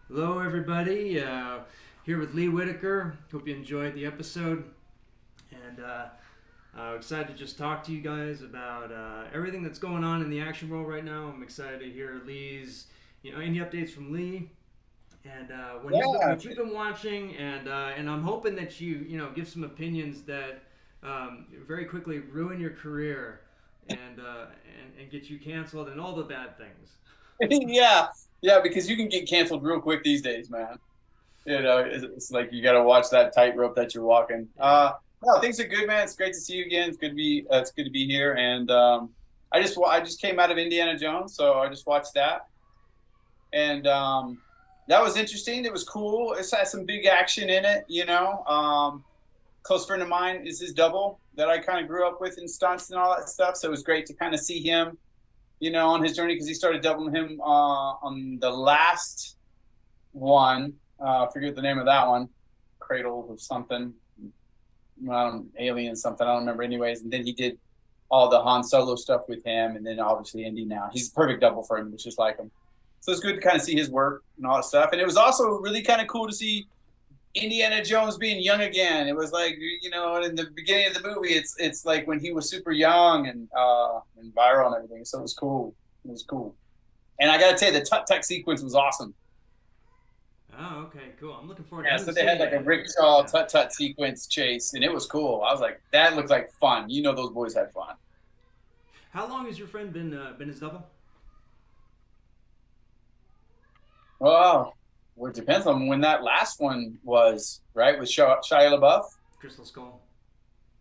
Hello, everybody. Here with Lee Whittaker. Hope you enjoyed the episode, and excited to just talk to you guys about everything that's going on in the action world right now. I'm excited to hear Lee's, any updates from Lee and Yeah, what you've been watching, and I'm hoping that give some opinions that very quickly ruin your career and get you canceled and all the bad things. yeah, yeah. Because you can get canceled real quick these days, man. It's like you got to watch that tightrope that you're walking. Yeah. No, things are good, man. It's great to see you again. It's good to be here. And I just came out of Indiana Jones, so I just watched that, and that was interesting. It was cool. It's had some big action in it. Close friend of mine is his double that I kind of grew up with in stunts and all that stuff. So it was great to kind of see him on his journey because he started doubling him on the last one. I forget the name of that one, Cradle of something, Alien something. I don't remember. Anyways, and then he did all the Han Solo stuff with him, and then obviously Indy now. He's a perfect double for him. It's just like him. So it's good to kind of see his work and all that stuff. And it was also really kind of cool to see Indiana Jones being young again. It was like in the beginning of the movie, it's like when he was super young and viral and everything. So it was cool. It was cool. And I got to tell you, the tut tut sequence was awesome. Oh, okay, cool. I'm looking forward. I Yeah, so haven't they seen had it like a yet. rickshaw Yeah. tut tut sequence chase, and it was cool. I was like, that looked like fun. Those boys had fun. How long has your friend been his double? Well, it depends on when that last one was, right? With Shia LaBeouf. Crystal Skull.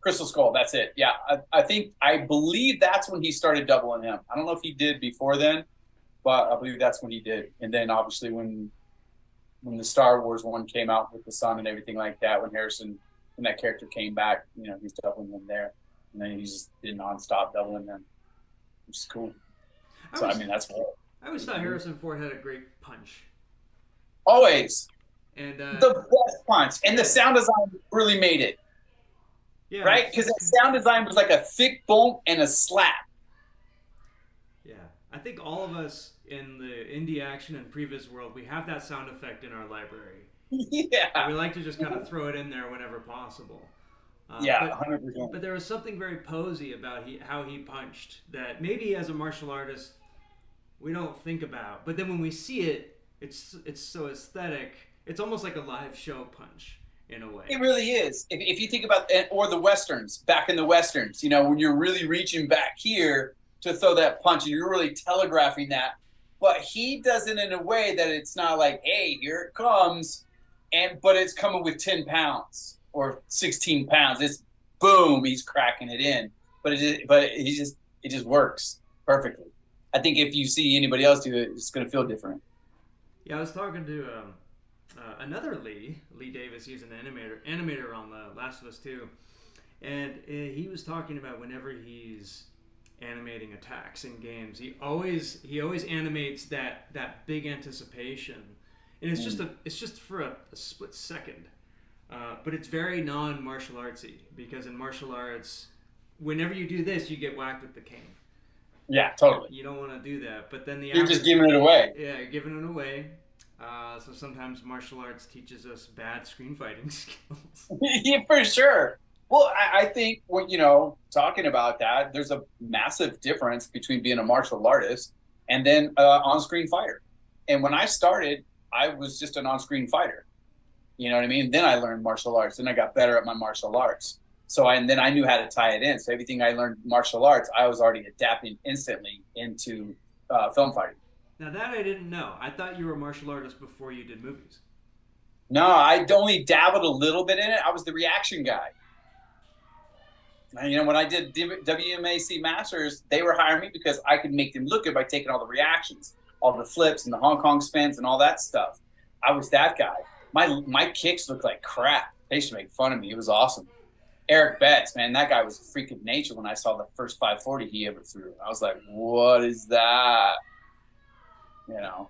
Crystal Skull, that's it. Yeah, I believe that's when he started doubling him. I don't know if he did before then, but I believe that's when he did. And then obviously when the Star Wars one came out with the son and everything like that, when that character came back, he's doubling him there, and then he just did nonstop doubling them, which is cool. I So I always mean, that's cool. I always thought Harrison Ford had a great punch, Always and the best punch, and the yeah, sound design really made it yeah, right because the sound design was like a thick bump and a slap. yeah. I think all of us in the indie action and previous world, we have that sound effect in our library, and Yeah, we like to just kind of throw it in there whenever possible. Uh, yeah, but 100%. but there was something very posy about how he punched that maybe as a martial artist we don't think about. But then when we see it, it's so aesthetic. It's almost like a live show punch in a way. It really is. If you think about or the westerns, back in the westerns, when you're really reaching back here to throw that punch, and you're really telegraphing that. But he does it in a way that it's not like, hey, here it comes, but it's coming with 10 pounds or 16 pounds. It's boom, he's cracking it in. It just works perfectly. I think if you see anybody else do it, it's going to feel different. Yeah, I was talking to another Lee Davis. He's an animator on The Last of Us 2, and he was talking about whenever he's animating attacks in games, he always animates that big anticipation, and it's just for a split second, but it's very non martial artsy because in martial arts, whenever you do this, you get whacked with the cane. Yeah, totally. You don't want to do that, but then the You're just average, giving it away. yeah, giving it away. So sometimes martial arts teaches us bad screen fighting skills. Yeah, for sure. Well, I think when talking about that, there's a massive difference between being a martial artist and then on-screen fighter. And when I started, I was just an on-screen fighter. You know what I mean? Then I learned martial arts. Then I got better at my martial arts. And then I knew how to tie it in. So everything I learned martial arts, I was already adapting instantly into film fighting. Now that I didn't know. I thought you were a martial artist before you did movies. No, I only dabbled a little bit in it. I was the reaction guy. When I did WMAC Masters, they were hiring me because I could make them look good by taking all the reactions, all the flips and the Hong Kong spins and all that stuff. I was that guy. My kicks looked like crap. They used to make fun of me. It was awesome. Eric Betts, man, that guy was a freak of nature when I saw the first 540 he ever threw. I was like, what is that?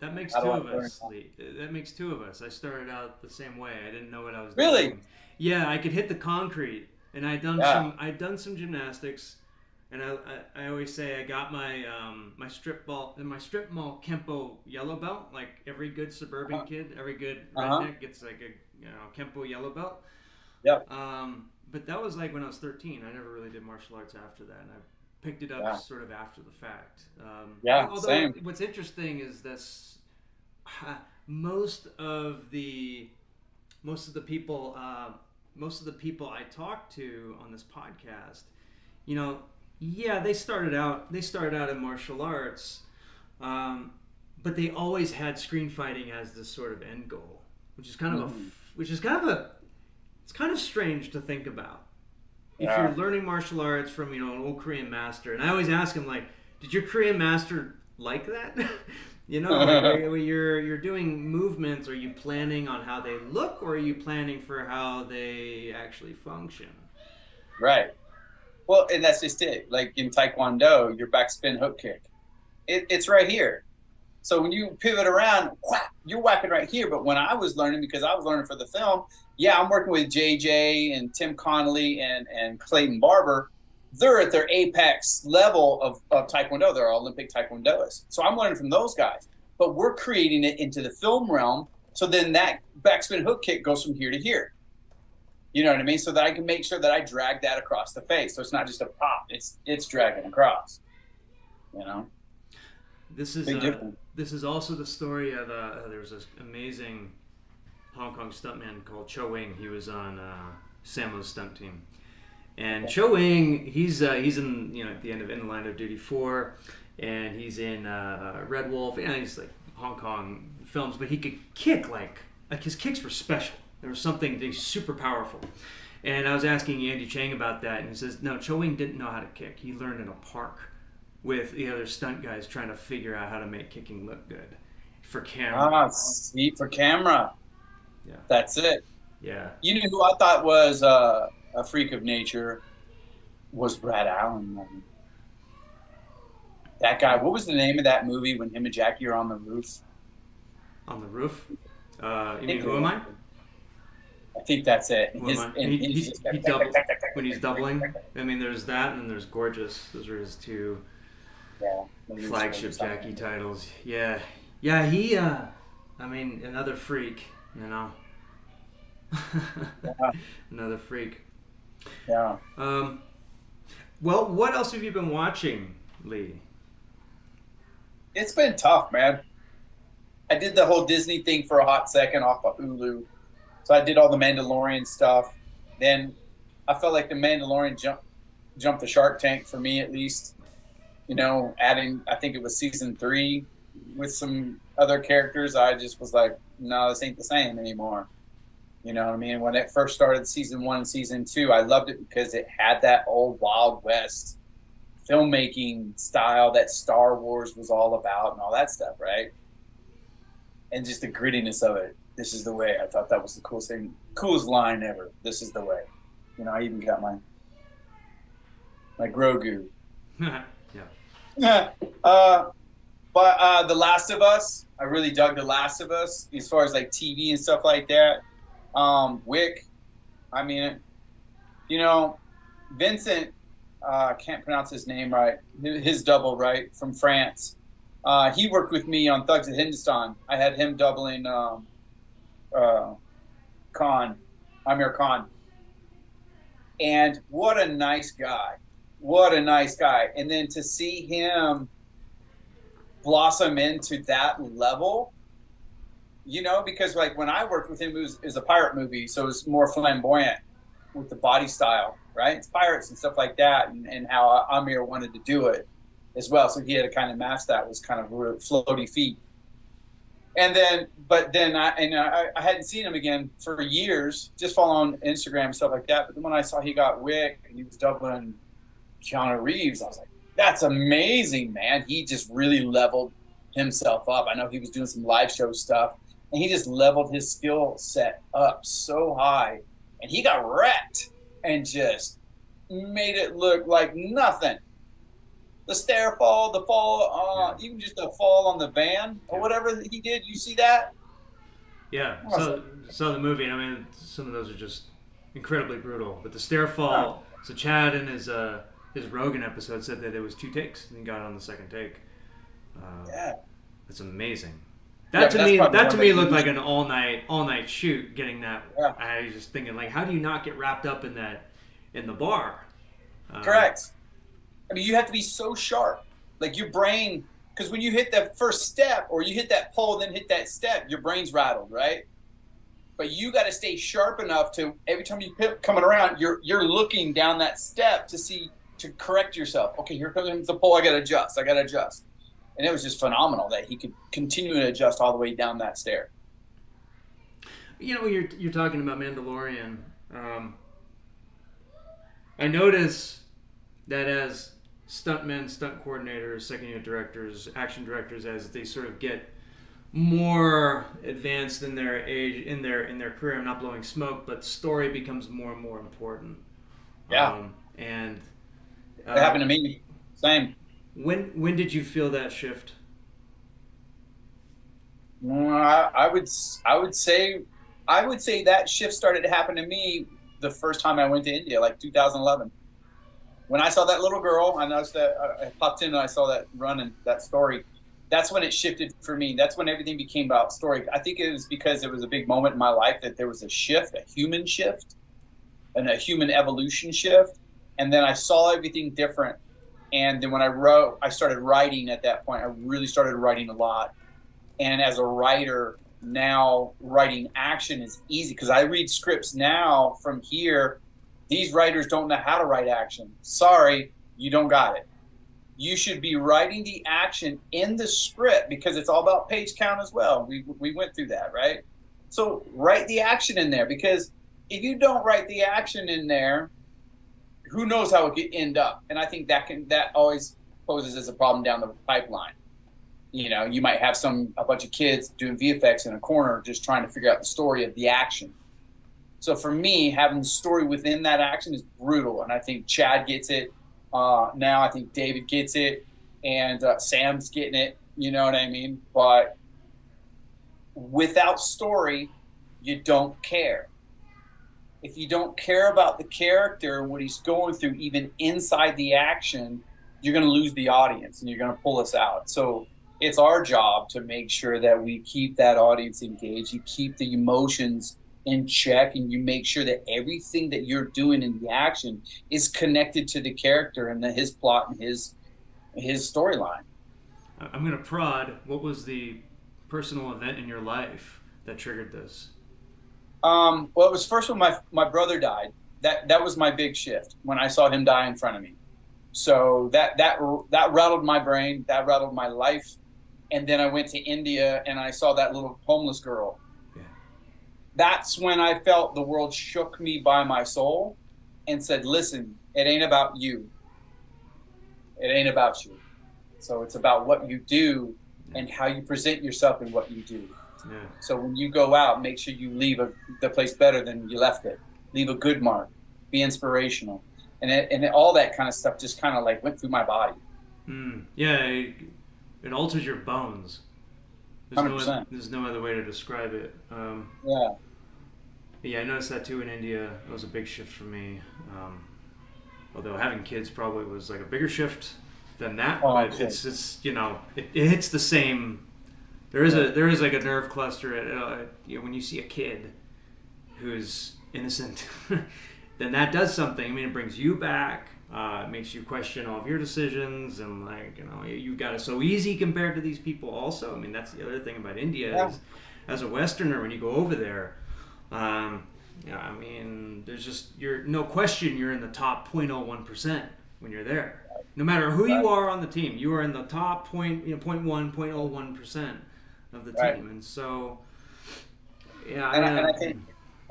That makes How do two I of learn us, that? Lee. That makes two of us. I started out the same way. I didn't know what I was Really? doing. Yeah, I could hit the concrete, and Yeah. I'd done some gymnastics, And I always say I got my strip mall Kempo yellow belt. Like every good suburban kid, every good Uh-huh. redneck gets like a Kempo yellow belt. Yep. But that was like when I was 13. I never really did martial arts after that, and I picked it up Yeah. sort of after the fact. Yeah. Although Same. what's interesting is this, most of the most of the people most of the people I talk to on this podcast, you know, yeah, they started out in martial arts, um, but they always had screen fighting as this sort of end goal, which is kind of a Mhm. which is kind of a it's kind of strange to think about. If you're Yeah. learning martial arts from an old Korean master, and I always ask him like, did your Korean master like that? Like when you're doing movements, are you planning on how they look, or are you planning for how they actually function? Right. Well, and that's just it. Like in Taekwondo, your backspin hook kick, it's right here. So when you pivot around, whack, you're whacking right here. But when I was learning, because I was learning for the film, yeah, I'm working with JJ and Tim Connolly and Clayton Barber. They're at their apex level of Taekwondo. They're Olympic Taekwondoists. So I'm learning from those guys. But we're creating it into the film realm. So then that backspin hook kick goes from here to here. You know what I mean? So that I can make sure that I drag that across the face. So it's not just a pop. It's dragging across. You know? This is Big difference. this is also the story of there was this amazing Hong Kong stuntman called Cho Wing. He was on Sammo's stunt team, and Cho Wing he's in at the end of In the Line of Duty 4, and he's in Red Wolf, and he's like Hong Kong films, but he could kick like his kicks were special. There was something he's super powerful. And I was asking Andy Chang about that, and he says no, Cho Wing didn't know how to kick. He learned in a park with the other stunt guys trying to figure out how to make kicking look good for camera. Ah, see, for camera. Yeah. That's it. Yeah. You know who I thought was a freak of nature was Brad Allen. Man. That guy. What was the name of that movie when him and Jackie are on the roof? On the roof? You mean Who Am I? I think that's it. Who Am I? And He, just he doubles when he's doubling. I mean, there's that, and then there's Gorgeous. Those are his two flagship Jackie titles. Yeah. Yeah, he, I mean, another freak, Yeah. Another freak. Yeah. Well, what else have you been watching, Lee? It's been tough, man. I did the whole Disney thing for a hot second off of Hulu. So I did all the Mandalorian stuff. Then I felt like the Mandalorian jumped the shark tank for me, at least. Adding, I think it was season 3 with some other characters. I just was like, no, this ain't the same anymore. You know what I mean? When it first started, season 1 and season 2, I loved it because it had that old Wild West filmmaking style that Star Wars was all about and all that stuff, right? And just the grittiness of it. This is the way. I thought that was the coolest thing, coolest line ever. This is the way. I even got my Grogu. Yeah. Yeah. But The Last of Us, I really dug The Last of Us as far as like TV and stuff like that. Wick, I mean, Vincent, can't pronounce his name right. His double, right, from France. He worked with me on Thugs of Hindustan. I had him doubling Amir Khan. And what a nice guy. What a nice guy. And then to see him blossom into that level, because like when I worked with him, it was a pirate movie, so it was more flamboyant with the body style, right? It's pirates and stuff like that, and how Amir wanted to do it as well. So he had to kind of match that, was kind of floaty feet. But then I hadn't seen him again for years, just following Instagram and stuff like that. But then when I saw he got Wick and he was doubling Keanu Reeves, I was like, that's amazing, man. He just really leveled himself up. I know he was doing some live show stuff, and he just leveled his skill set up so high. And he got wrecked and just made it look like nothing. The stair fall, the fall, even just the fall on the van or whatever he did. You see that? Yeah. So the movie, I mean, some of those are just incredibly brutal. But the stair fall, so Chad and his Rogan episode said that it was 2 takes and he got it on the second take. Yeah, that's amazing. Yeah, That to me looked like an all night shoot. Getting that, Yeah. I was just thinking, like, how do you not get wrapped up in the bar? correct. I mean, you have to be so sharp, like your brain, because when you hit that first step or you hit that pole, then hit that step, your brain's rattled, right? But you got to stay sharp enough to every time you coming around, you're looking down that step to correct yourself. Okay, here comes the pole. I got to adjust. And it was just phenomenal that he could continue to adjust all the way down that stair. You know, you're talking about Mandalorian. I notice that as stuntmen, stunt coordinators, second unit directors, action directors, as they sort of get more advanced in their age, in their career, I'm not blowing smoke, but story becomes more and more important. Yeah, and it happened to me. Same. When did you feel that shift? I would say that shift started to happen to me the first time I went to India, like 2011. When I saw that little girl, I noticed that I popped in and I saw that run and that story. That's when it shifted for me. That's when everything became about story. I think it was because it was a big moment in my life that there was a shift, a human shift, and a human evolution shift. And then I saw everything different. And then when I started writing at that point. I really started writing a lot. And as a writer, now writing action is easy because I read scripts now from here. These writers don't know how to write action. Sorry, you don't got it. You should be writing the action in the script because it's all about page count as well. We went through that, right? So write the action in there, because if you don't write the action in there, who knows how it could end up? And I think that always poses as a problem down the pipeline. You know, you might have a bunch of kids doing VFX in a corner just trying to figure out the story of the action. So for me, having the story within that action is brutal, and I think Chad gets it. Now I think David gets it, and Sam's getting it. You know what I mean? But without story, you don't care. If you don't care about the character and what he's going through, even inside the action, you're going to lose the audience and you're going to pull us out. So it's our job to make sure that we keep that audience engaged. You keep the emotions in check, and you make sure that everything that you're doing in the action is connected to the character and his plot and his storyline. I'm going to prod. What was the personal event in your life that triggered this? Well, it was first when my brother died. That was my big shift when I saw him die in front of me. So that rattled my brain. That rattled my life. And then I went to India and I saw that little homeless girl. Yeah. That's when I felt the world shook me by my soul and said, listen, it ain't about you. It ain't about you. So it's about what you do and how you present yourself in what you do. Yeah. So when you go out, make sure you leave the place better than you left it. Leave a good mark. Be inspirational. And all that kind of stuff just kind of like went through my body. Yeah, it alters your bones. 100%. There's no other way to describe it. Yeah, I noticed that too in India. It was a big shift for me. Although having kids probably was like a bigger shift than that. But okay. It's you know, it hits the same. There is like a nerve cluster when you see a kid who's innocent, then that does something. I mean, it brings you back. It makes you question all of your decisions, and like, you know, you got it so easy compared to these people. Also, I mean, that's the other thing about India is, as a Westerner, when you go over there, you know, I mean, there's just you're in the top 0.01% when you're there. No matter who you are on the team, you are in the top 0.01% of the team, and so yeah. And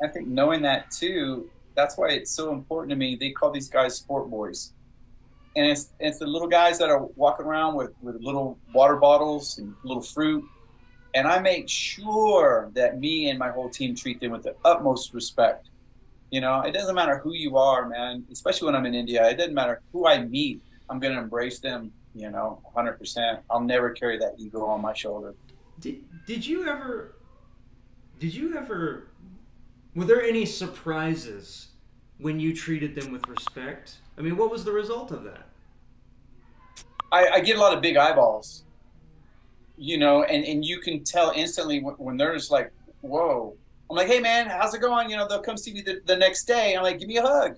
I think knowing that too, that's why it's so important to me. They call these guys sport boys, and it's the little guys that are walking around with little water bottles and little fruit, and I make sure that me and my whole team treat them with the utmost respect. You know, it doesn't matter who you are, man. Especially when I'm in India, it doesn't matter who I meet. I'm going to embrace them, you know, 100%. I'll never carry that ego on my shoulder. Did you ever, were there any surprises when you treated them with respect? I mean, what was the result of that? I get a lot of big eyeballs, and you can tell instantly when they're just like, whoa. I'm like, hey man, how's it going? They'll come see me the next day. I'm like, give me a hug.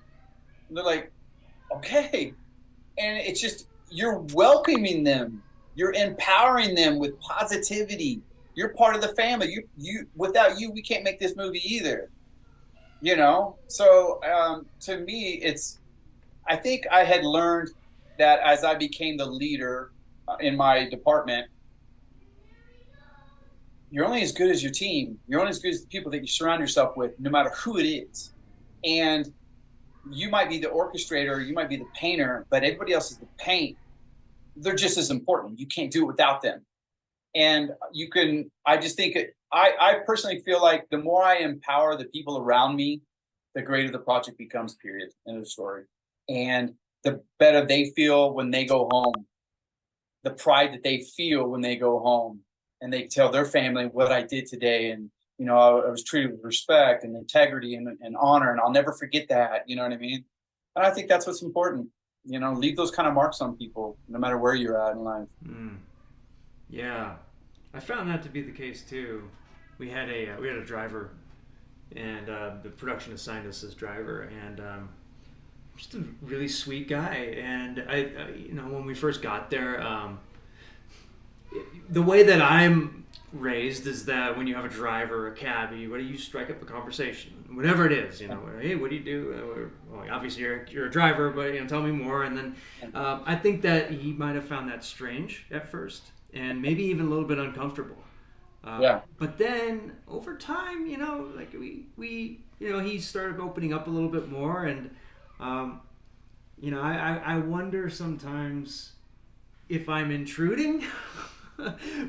And they're like, okay. And it's just, you're welcoming them. You're empowering them with positivity. You're part of the family. Without you, we can't make this movie either. So to me, I think I had learned that as I became the leader in my department, you're only as good as your team. You're only as good as the people that you surround yourself with, no matter who it is. And you might be the orchestrator, you might be the painter, but everybody else is the paint. They're just as important. You can't do it without them. And I just think I personally feel like the more I empower the people around me, the greater the project becomes, period, end of story. And the better they feel when they go home, the pride that they feel when they go home and they tell their family what I did today. And, I was treated with respect and integrity and honor, and I'll never forget that. You know what I mean? And I think that's what's important. Leave those kind of marks on people, no matter where you're at in life. Yeah, I found that to be the case too. We had a driver, and the production assigned us this driver, and just a really sweet guy. And when we first got there, the way that I'm raised is that when you have a driver or a cabbie, what do you strike up a conversation, whatever it is, hey, what do you do? Well, obviously you're a driver, but tell me more. And then I think that he might have found that strange at first, and maybe even a little bit uncomfortable. Yeah. But then over time, like we he started opening up a little bit more, and I wonder sometimes if I'm intruding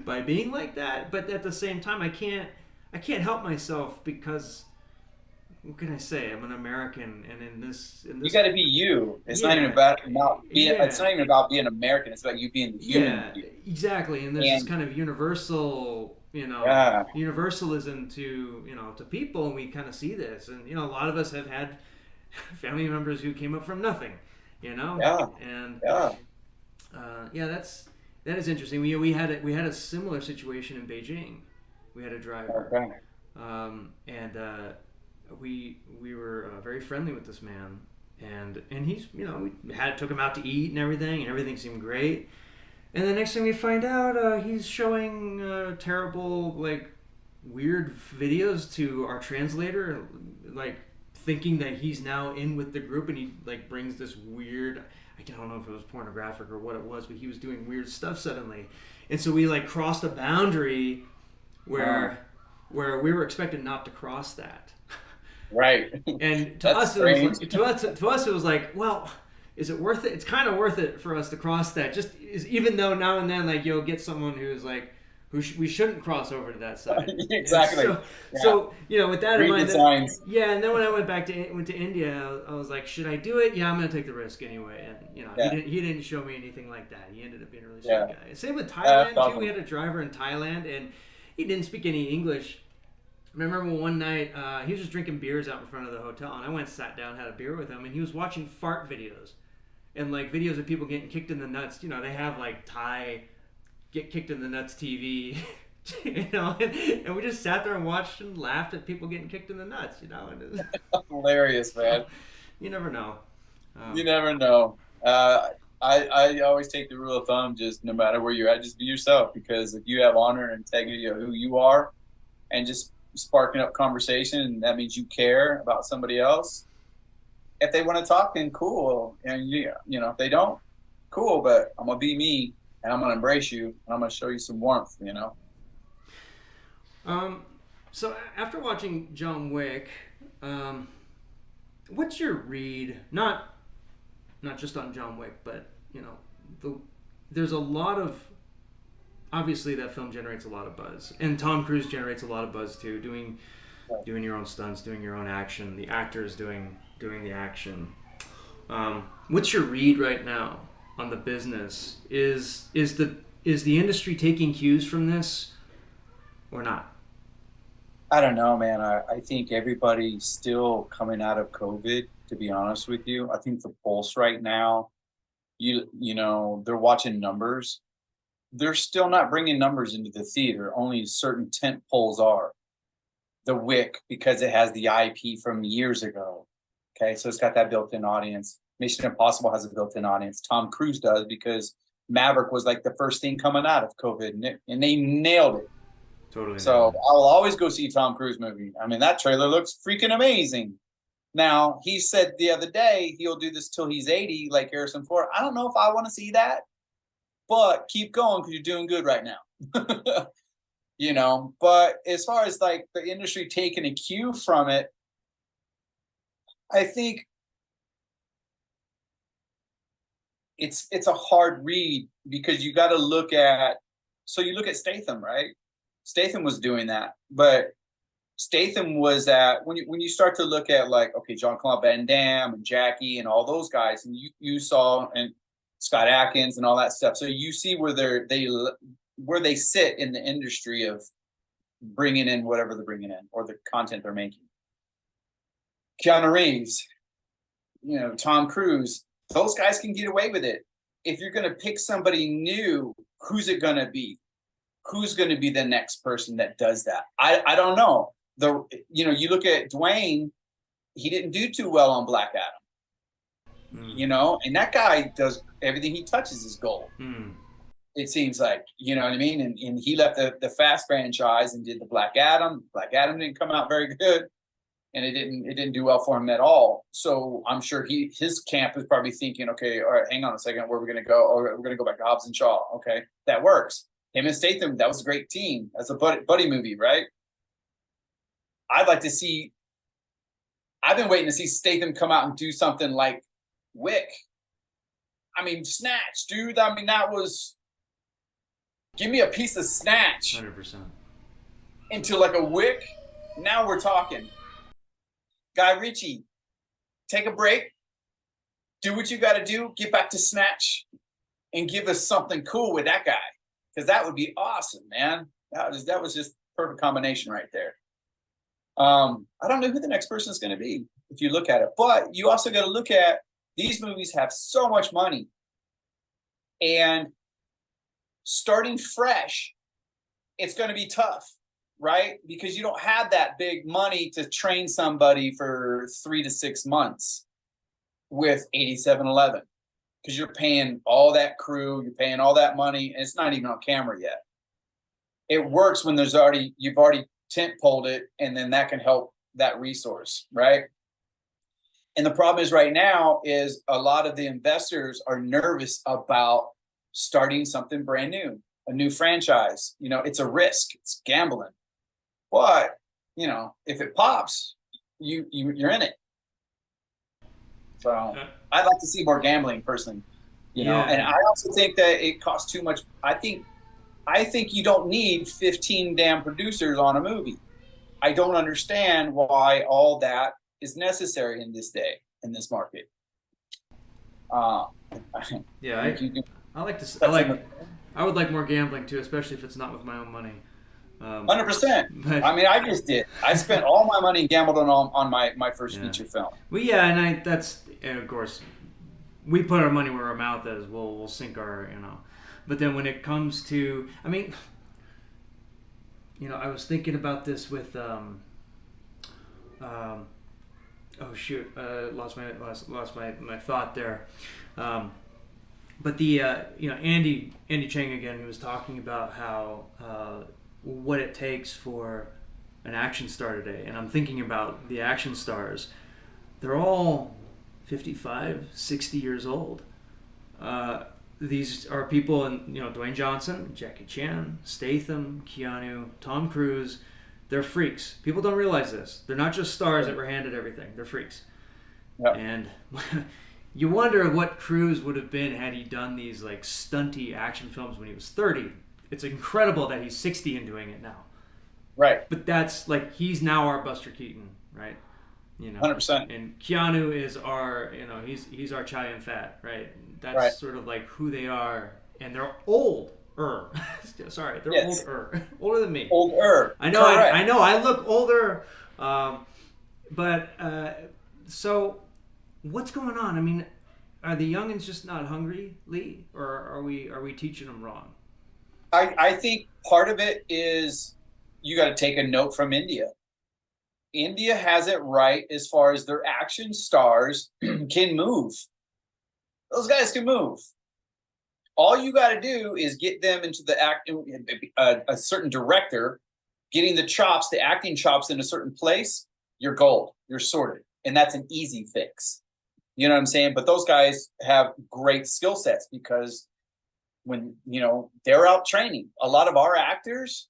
by being like that, but at the same time, I can't help myself, because what can I say? I'm an American, and in this you got to be you. It's not even about being. Yeah. It's not even about being American. It's about you being the human. Yeah, exactly. And there's this kind of universal, universalism to to people, and we kind of see this, and a lot of us have had family members who came up from nothing, Yeah. And that is interesting. We had a similar situation in Beijing. We had a driver, and we were very friendly with this man, and he's we took him out to eat and everything seemed great. And the next thing we find out, he's showing terrible, like, weird videos to our translator, like, thinking that he's now in with the group, and he like brings this weird, I don't know if it was pornographic or what it was, but he was doing weird stuff suddenly. And so we like crossed a boundary where we were expected not to cross that. Right. And to us it was like, well, is it worth it? It's kind of worth it for us to cross that. Even though now and then, like, you'll get someone who's like, we shouldn't cross over to that side. Exactly. So with that in mind, and then when I went to India, I was like, should I do it? Yeah, I'm gonna take the risk anyway. And he didn't show me anything like that. He ended up being a really sweet guy. Same with Thailand too. Awesome. We had a driver in Thailand, and he didn't speak any English. I remember one night he was just drinking beers out in front of the hotel, and I went and sat down, had a beer with him, and he was watching fart videos, and like videos of people getting kicked in the nuts. They have like Thai get kicked in the nuts TV, and we just sat there and watched and laughed at people getting kicked in the nuts, And it was, hilarious, man. You never know. You never know. I always take the rule of thumb: just no matter where you're at, just be yourself. Because if you have honor and integrity of who you are, and just sparking up conversation, and that means you care about somebody else. If they want to talk, then cool. And if they don't, cool. But I'm gonna be me. And I'm going to embrace you, and I'm going to show you some warmth, So after watching John Wick, what's your read? Not just on John Wick, but there's a lot of, obviously that film generates a lot of buzz, and Tom Cruise generates a lot of buzz too. Doing your own stunts, doing your own action, the actors doing the action. What's your read right now on the business? Is the industry taking cues from this or not? I don't know, man. I think everybody's still coming out of COVID, to be honest with you. I think the pulse right now, they're watching numbers. They're still not bringing numbers into the theater. Only certain tent poles are. The Wick, because it has the IP from years ago. Okay, so it's got that built-in audience. Mission Impossible has a built-in audience. Tom Cruise does, because Maverick was like the first thing coming out of COVID, and they nailed it. Totally. So I will always go see a Tom Cruise movie. I mean, that trailer looks freaking amazing. Now, he said the other day he'll do this till he's 80, like Harrison Ford. I don't know if I want to see that, but keep going because you're doing good right now. But as far as like the industry taking a cue from it, I think it's a hard read, because you got to look at Statham, right? Statham was doing that, but Statham was at, when you start to look at, like, okay, Jean-Claude Van Damme and Jackie and all those guys, and you saw, and Scott Adkins and all that stuff. So you see where they sit in the industry of bringing in whatever they're bringing in, or the content they're making. Keanu Reeves, Tom Cruise, those guys can get away with it. If you're going to pick somebody new, who's it going to be? Who's going to be the next person that does that? I don't know. You look at Dwayne, he didn't do too well on Black Adam. And that guy does everything he touches is gold. It seems like, you know what I mean? And he left the Fast franchise and did the Black Adam. Black Adam didn't come out very good, and it didn't do well for him at all. So I'm sure his camp is probably thinking, okay, all right, hang on a second, where are we going to go? Oh, we're going to go back to Hobbs and Shaw. Okay, that works. Him and Statham, that was a great team. That's a buddy movie, right? I've been waiting to see Statham come out and do something like Wick. I mean, Snatch, dude. I mean, that was, give me a piece of Snatch. 100%. Into like a Wick. Now we're talking. Guy Ritchie, take a break. Do what you got to do. Get back to Snatch and give us something cool with that guy. Because that would be awesome, man. That was just perfect combination right there. I don't know who the next person is going to be if you look at it. But you also got to look at, these movies have so much money. And starting fresh, it's going to be tough, right? Because you don't have that big money to train somebody for 3 to 6 months with 8711. Because you're paying all that crew, you're paying all that money, and it's not even on camera yet. It works when you've already tent-poled it, and then that can help that resource, right? And the problem is right now is a lot of the investors are nervous about starting something brand new, a new franchise. It's a risk, it's gambling. But, if it pops, you're in it. So I'd like to see more gambling personally, and I also think that it costs too much. I think you don't need 15 damn producers on a movie. I don't understand why all that is necessary in this day, in this market. I would like more gambling too, especially if it's not with my own money. 100%. I mean, I just did. I spent all my money and gambled on my first feature film. Well, and of course, we put our money where our mouth is. We'll sink our, But then when it comes to, I mean, I was thinking about this with, oh shoot, lost my thought there. But the, Andy Chang again, he was talking about how, what it takes for an action star today. And I'm thinking about the action stars. They're all 55, 60 years old. These are people, Dwayne Johnson, Jackie Chan, Statham, Keanu, Tom Cruise. They're freaks. People don't realize this. They're not just stars that were handed everything. They're freaks. Yep. And you wonder what Cruise would have been had he done these like stunty action films when he was 30. It's incredible that he's 60 and doing it now. Right. But that's like, he's now our Buster Keaton, right? 100%. And Keanu is our, he's our Chow Yun-Fat, right? That's sort of like who they are. And they're older. Sorry, they're older. Older than me. Older. I know. I look older. So What's going on? I mean, are the youngins just not hungry, Lee, or are we teaching them wrong? I think part of it is you got to take a note from India. India has it right as far as their action stars can move. Those guys can move. All you got to do is get them into the act, a certain director, getting the chops, the acting chops in a certain place. You're gold. You're sorted, and that's an easy fix. You know what I'm saying? But those guys have great skill sets because when they're out training. A lot of our actors,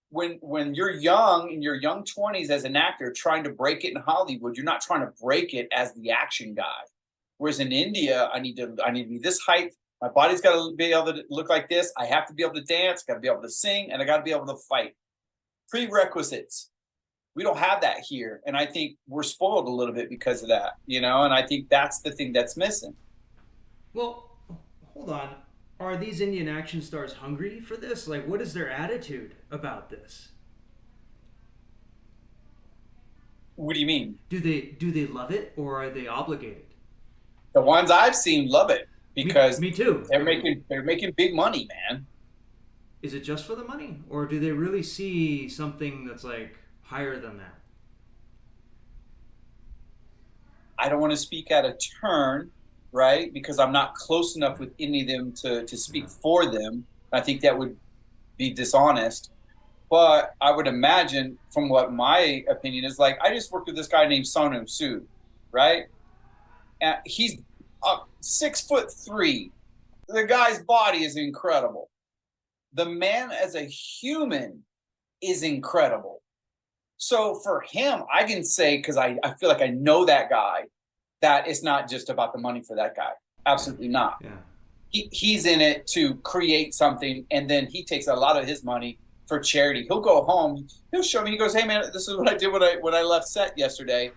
when you're young in your young 20s as an actor trying to break it in Hollywood, you're not trying to break it as the action guy. Whereas in India, I need to be this height. My body's got to be able to look like this. I have to be able to dance, got to be able to sing, and I got to be able to fight. Prerequisites. We don't have that here, and I think we're spoiled a little bit because of that, and I think that's the thing that's missing. Well, hold on. Are these Indian action stars hungry for this? Like, what is their attitude about this? What do you mean? Do they love it, or are they obligated? The ones I've seen love it because me too. They're making big money, man. Is it just for the money, or do they really see something that's like higher than that? I don't want to speak out of turn, right? Because I'm not close enough with any of them to speak for them. I think that would be dishonest. But I would imagine, from what my opinion is, like I just worked with this guy named Sonu Sood, right? And he's 6'3". The guy's body is incredible. The man as a human is incredible. So for him, I can say, because I feel like I know that guy, that it's not just about the money for that guy. Absolutely not. Yeah. He's in it to create something, and then he takes a lot of his money for charity. He'll go home. He'll show me. He goes, "Hey man, this is what I did when I left set yesterday."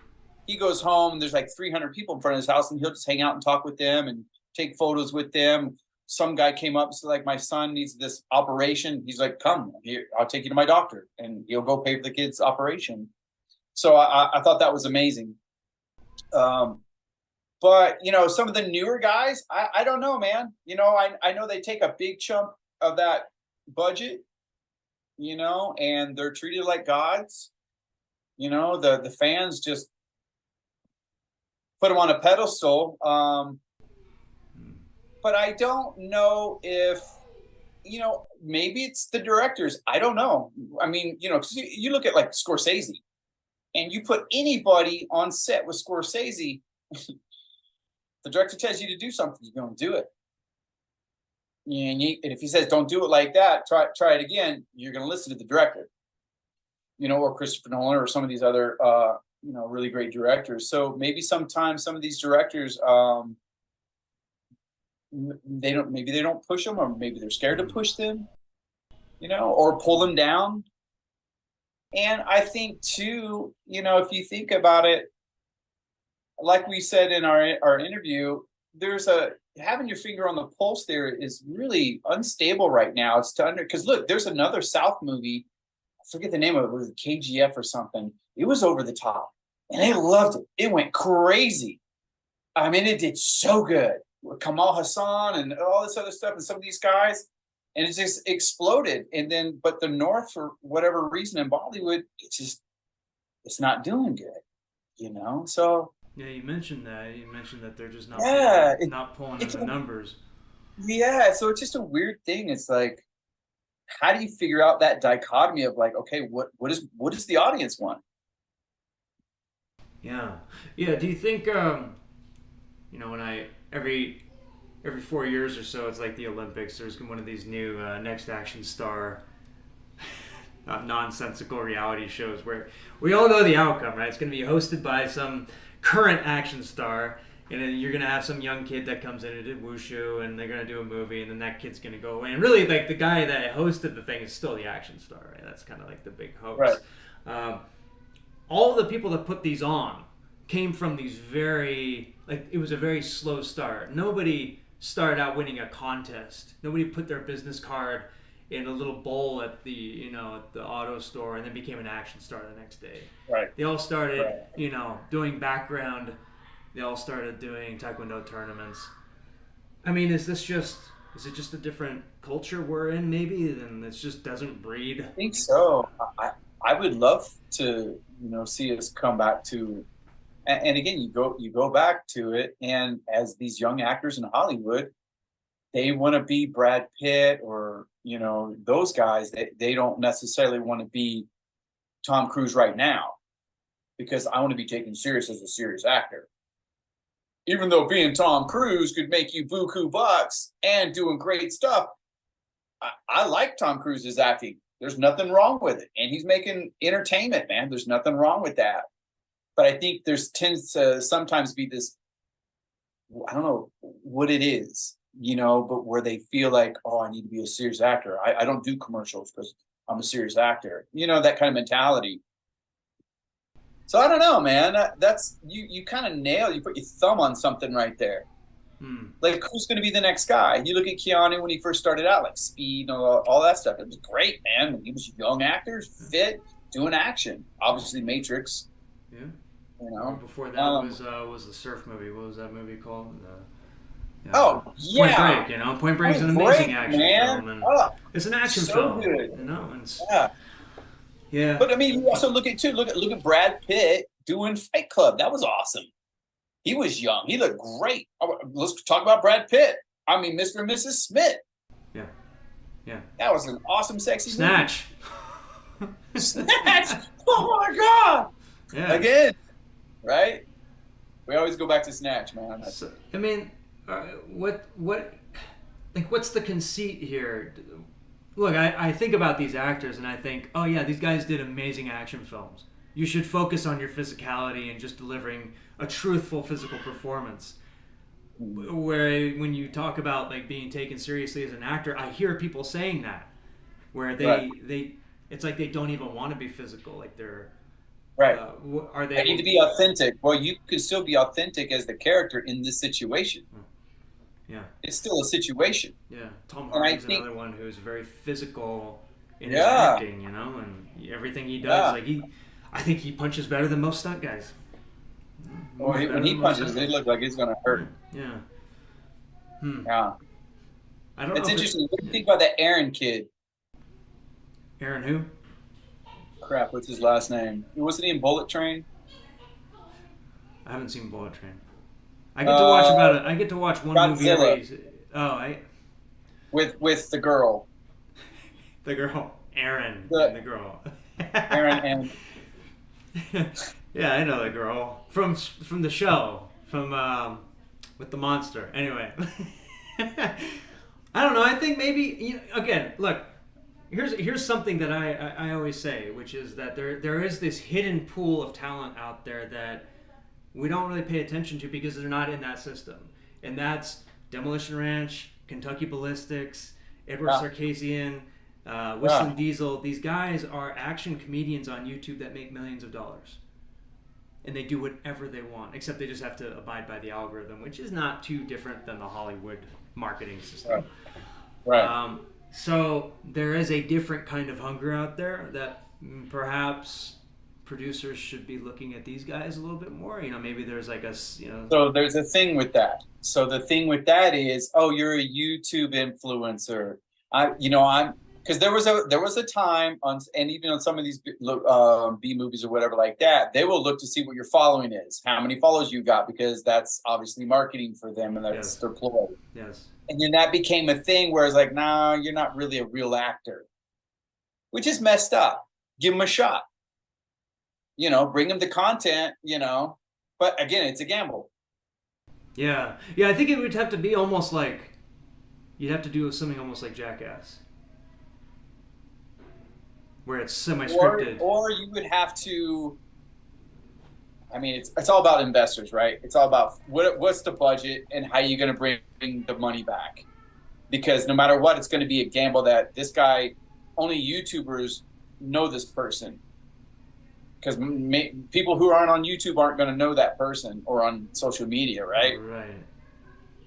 He goes home. And there's like 300 people in front of his house, and he'll just hang out and talk with them and take photos with them. Some guy came up and said, like, my son needs this operation. He's like, come here, I'll take you to my doctor, and he'll go pay for the kid's operation. So I thought that was amazing. But some of the newer guys, I don't know, man. I know they take a big chunk of that budget, and they're treated like gods. The fans just put them on a pedestal. But I don't know if, maybe it's the directors. I don't know. I mean, 'cause you look at like Scorsese, and you put anybody on set with Scorsese, the director tells you to do something, you're going to do it. And if he says, don't do it like that, try it again, you're going to listen to the director, or Christopher Nolan or some of these other, really great directors. So maybe sometimes some of these directors, maybe they don't push them, or maybe they're scared to push them, or pull them down. And I think too, if you think about it, like we said in our interview, there's having your finger on the pulse there is really unstable right now. It's because look, there's another South movie. I forget the name of it. Was it KGF or something? It was over the top, and they loved it. It went crazy. I mean, it did so good with Kamal Hassan and all this other stuff, and some of these guys, and it just exploded. And then, but the North, for whatever reason, in Bollywood, it's not doing good. So. Yeah, you mentioned that. You mentioned that they're just not not pulling in the numbers. Yeah, so it's just a weird thing. It's like, how do you figure out that dichotomy of like, okay, what does the audience want? Yeah, yeah. Do you think when every 4 years or so, it's like the Olympics. There's one of these new next action star nonsensical reality shows where we all know the outcome, right? It's going to be hosted by some current action star, and then you're gonna have some young kid that comes in and did wushu, and they're gonna do a movie, and then that kid's gonna go away. And really, like the guy that hosted the thing is still the action star, right? That's kind of like the big hoax. Right. All the people that put these on came from these it was a very slow start. Nobody started out winning a contest. Nobody put their business card in a little bowl at the at the auto store and then became an action star the next day. Right. They all started doing background They all started doing taekwondo tournaments. I mean, is it just a different culture we're in? Maybe then it just doesn't breed. I think so. I would love to, see us come back to, and again, you go back to it, and as these young actors in Hollywood, they want to be Brad Pitt or those guys. They don't necessarily want to be Tom Cruise right now because I want to be taken serious as a serious actor. Even though being Tom Cruise could make you buku bucks and doing great stuff, I like Tom Cruise's acting. There's nothing wrong with it, and he's making entertainment, man. There's nothing wrong with that. But I think there's tends to sometimes be this, I don't know what it is, but where they feel like, oh, I need to be a serious actor. I don't do commercials because I'm a serious actor. That kind of mentality. So I don't know, man. That's you kind of nail. You put your thumb on something right there. Like, who's going to be the next guy? You look at Keanu when he first started out, like Speed and all that stuff. It was great, man. He was a young actor, fit, doing action. Obviously, Matrix. Yeah. Before that was the surf movie. What was that movie called? Oh yeah. Point Break. Point Break is an amazing action film, and it's an action so film. Good. And yeah. But I mean, you also look at Brad Pitt doing Fight Club. That was awesome. He was young. He looked great. Let's talk about Brad Pitt. I mean, Mr. and Mrs. Smith. Yeah. Yeah. That was an awesome, sexy Snatch. movie. Snatch. Oh my God. Yeah. Again, right? We always go back to Snatch, man. So, I mean, what's the conceit here? Look, I think about these actors and I think, oh yeah, these guys did amazing action films. You should focus on your physicality and just delivering a truthful physical performance. Where when you talk about like being taken seriously as an actor, I hear people saying that, where they it's like they don't even want to be physical, like they're right. Are they? I need to be authentic. Well, you could still be authentic as the character in this situation. Yeah, it's still a situation. Yeah, Tom Hardy's another one who's very physical in his acting, and everything he does, I think he punches better than most stunt guys. Well, when he punches, it looks like he's going to hurt. Yeah. Yeah. I don't know. It's interesting. What do you think about that Aaron kid? Aaron who? Crap, what's his last name? Wasn't he in Bullet Train? I haven't seen Bullet Train. I get to watch about it. I get to watch one Godzilla. movie. With the girl. The girl, Aaron, and the girl. Aaron and. Yeah, I know the girl from the show with the monster. Anyway, I don't know. I think maybe again, look. Here's something that I always say, which is that there is this hidden pool of talent out there that we don't really pay attention to because they're not in that system, and that's Demolition Ranch, Kentucky Ballistics, Edward Sarkisian, Whistling Diesel. These guys are action comedians on YouTube that make millions of dollars. And they do whatever they want, except they just have to abide by the algorithm, which is not too different than the Hollywood marketing system. Right. So there is a different kind of hunger out there that perhaps producers should be looking at these guys a little bit more. Maybe there's like a. So there's a thing with that. So the thing with that is, oh, you're a YouTube influencer. I'm because there was a time and even on some of these B movies or whatever like that, they will look to see what your following is, how many followers you got, because that's obviously marketing for them and that's their ploy. Yes. And then that became a thing where it's like, nah, you're not really a real actor, which is messed up. Give them a shot. Bring them the content. But again, it's a gamble. Yeah. I think it would have to be almost like you'd have to do something almost like Jackass. Where it's semi-scripted. Or you would have to. I mean, it's all about investors, right? It's all about what's the budget and how you're going to bring the money back. Because no matter what, it's going to be a gamble that this guy, only YouTubers know this person. Because people who aren't on YouTube aren't going to know that person or on social media, right? Right.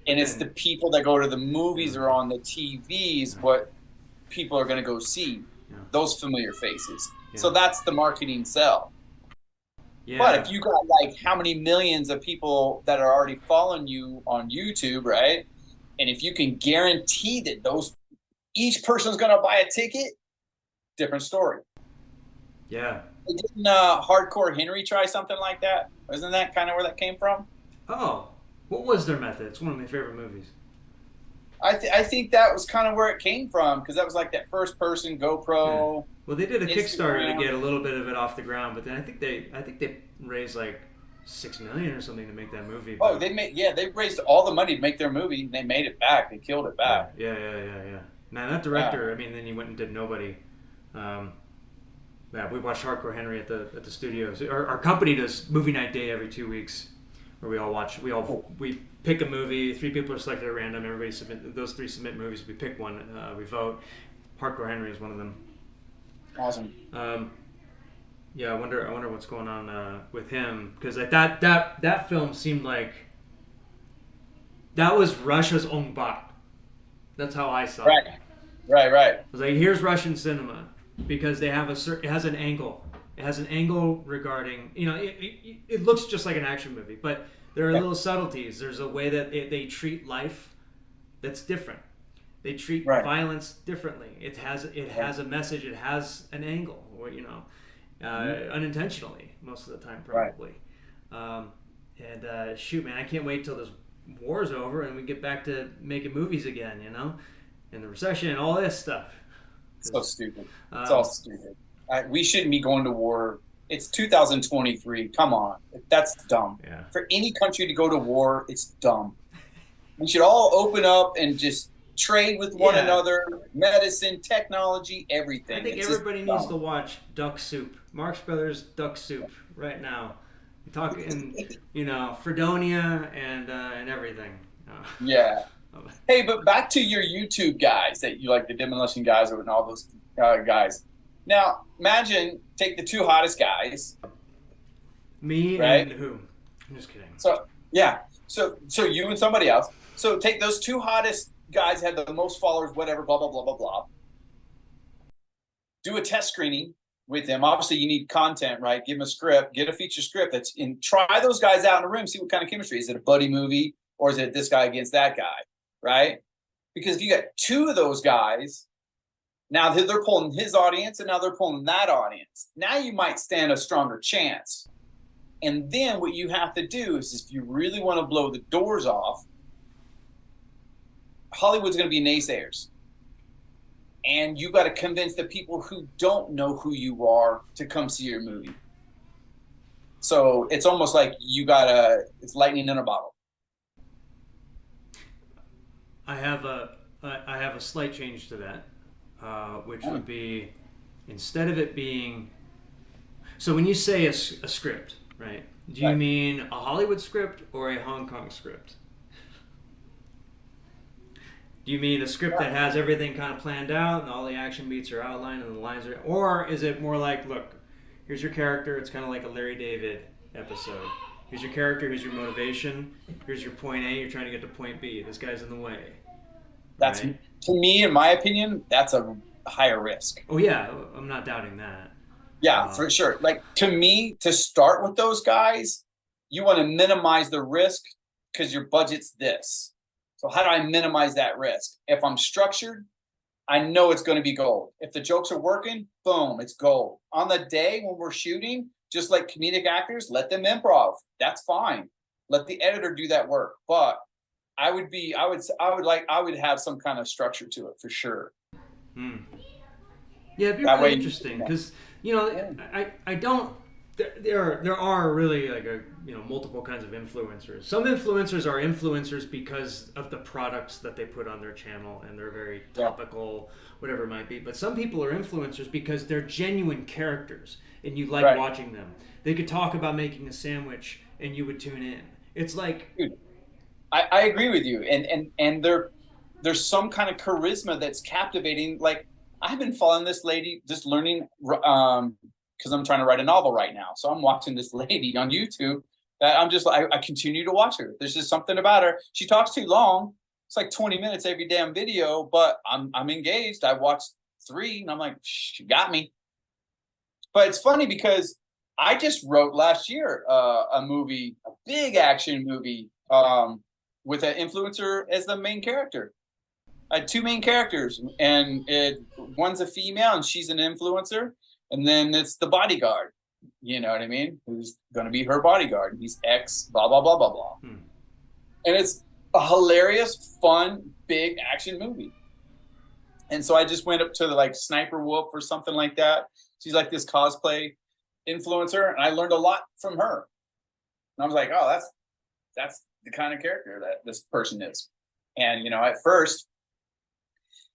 And it's the people that go to the movies or on the TVs what people are going to go see. Those familiar faces. So that's the marketing sell. But Yeah. if you got like how many millions of people that are already following you on YouTube, right? And if you can guarantee that those each person's going to buy a ticket, different story. Yeah. Didn't Hardcore Henry try something like that? Isn't that kind of where that came from? Oh, what was their method? It's one of my favorite movies. I think that was kind of where it came from because that was like that first person Yeah. GoPro, Well, they did a Kickstarter to Instagram. get a little bit of it off the ground, but then I think they raised like 6 million or something to make that movie. Oh, But they raised all the money to make their movie and they made it back. They killed it yeah, back. yeah. Now that Yeah. director, I mean, then he went and did Nobody. Um, yeah, we watched Hardcore Henry at the studios. Our company does movie night day every 2 weeks, where we all watch. We pick a movie. 3 people are selected at random. Everybody submit those 3 submit movies. We pick one. We vote. Hardcore Henry is one of them. Awesome. Yeah, I wonder what's going on with him because like that film seemed like that was Russia's own bot. That's how I saw Right. it. Right. I was like, here's Russian cinema because they have it has an angle. It has an angle regarding it looks just like an action movie, but there are Yeah. little subtleties. There's a way that they treat life that's different. They treat Right. violence differently. It has a message. It has an angle. Unintentionally most of the time probably. Shoot, man, I can't wait till this war's over and we get back to making movies again. And the recession and all this stuff. So stupid. It's all stupid. We shouldn't be going to war. It's 2023. Come on. That's dumb. Yeah. For any country to go to war, it's dumb. We should all open up and just trade with one another, medicine, technology, everything. I think everybody needs to watch Duck Soup. Marx Brothers Duck Soup right now. Talking, Fredonia and everything. Yeah. Hey, but back to your YouTube guys that you like, the demolition guys and all those guys. Now, imagine take the 2 hottest guys. Me right? And who? I'm just kidding. So yeah, so you and somebody else. So take those 2 hottest guys, had the most followers, whatever, blah blah blah blah blah. Do a test screening with them. Obviously, you need content, right? Give them a script, get a feature script that's in. Try those guys out in a room, see what kind of chemistry. Is it a buddy movie or is it this guy against that guy, right? Because if you got 2 of those guys, now they're pulling his audience and now they're pulling that audience. Now you might stand a stronger chance. And then what you have to do is if you really want to blow the doors off, Hollywood's going to be naysayers. And you got to convince the people who don't know who you are to come see your movie. So it's almost like it's lightning in a bottle. I have a slight change to that, which would be instead of it being. So when you say a script, right? Do you mean a Hollywood script or a Hong Kong script? Do you mean a script that has everything kind of planned out and all the action beats are outlined and the lines are, or is it more like, look, here's your character. It's kind of like a Larry David episode. Here's your character. Here's your motivation. Here's your point A. You're trying to get to point B. This guy's in the way. That's right? To me, in my opinion, that's a higher risk. Oh yeah, I'm not doubting that. Yeah, for sure. Like to me, to start with those guys, you want to minimize the risk because your budget's this. So how do I minimize that risk? If I'm structured, I know it's going to be gold. If the jokes are working, boom, it's gold. On the day when we're shooting, just like comedic actors, let them improv. That's fine. Let the editor do that work. But I would have some kind of structure to it for sure. Yeah, it'd be That really way, interesting because I don't. There are really like multiple kinds of influencers. Some influencers are influencers because of the products that they put on their channel and they're very topical, whatever it might be. But some people are influencers because they're genuine characters and you like watching them. They could talk about making a sandwich and you would tune in. It's like, dude, I agree with you, and there's some kind of charisma that's captivating. Like I've been following this lady, just learning. Because I'm trying to write a novel right now. So I'm watching this lady on YouTube that I continue to watch her. There's just something about her. She talks too long. It's like 20 minutes every damn video, but I'm engaged. I watched 3 and I'm like, she got me. But it's funny because I just wrote last year a movie, a big action movie, with an influencer as the main character. I had two main characters, and one's a female, and she's an influencer, and then it's the bodyguard. You know what I mean? Who's going to be her bodyguard? He's X, blah blah blah blah blah, and it's a hilarious, fun, big action movie. And so I just went up to the like Sniper Wolf or something like that. She's like this cosplay influencer, and I learned a lot from her. And I was like, oh, that's the kind of character that this person is. And at first,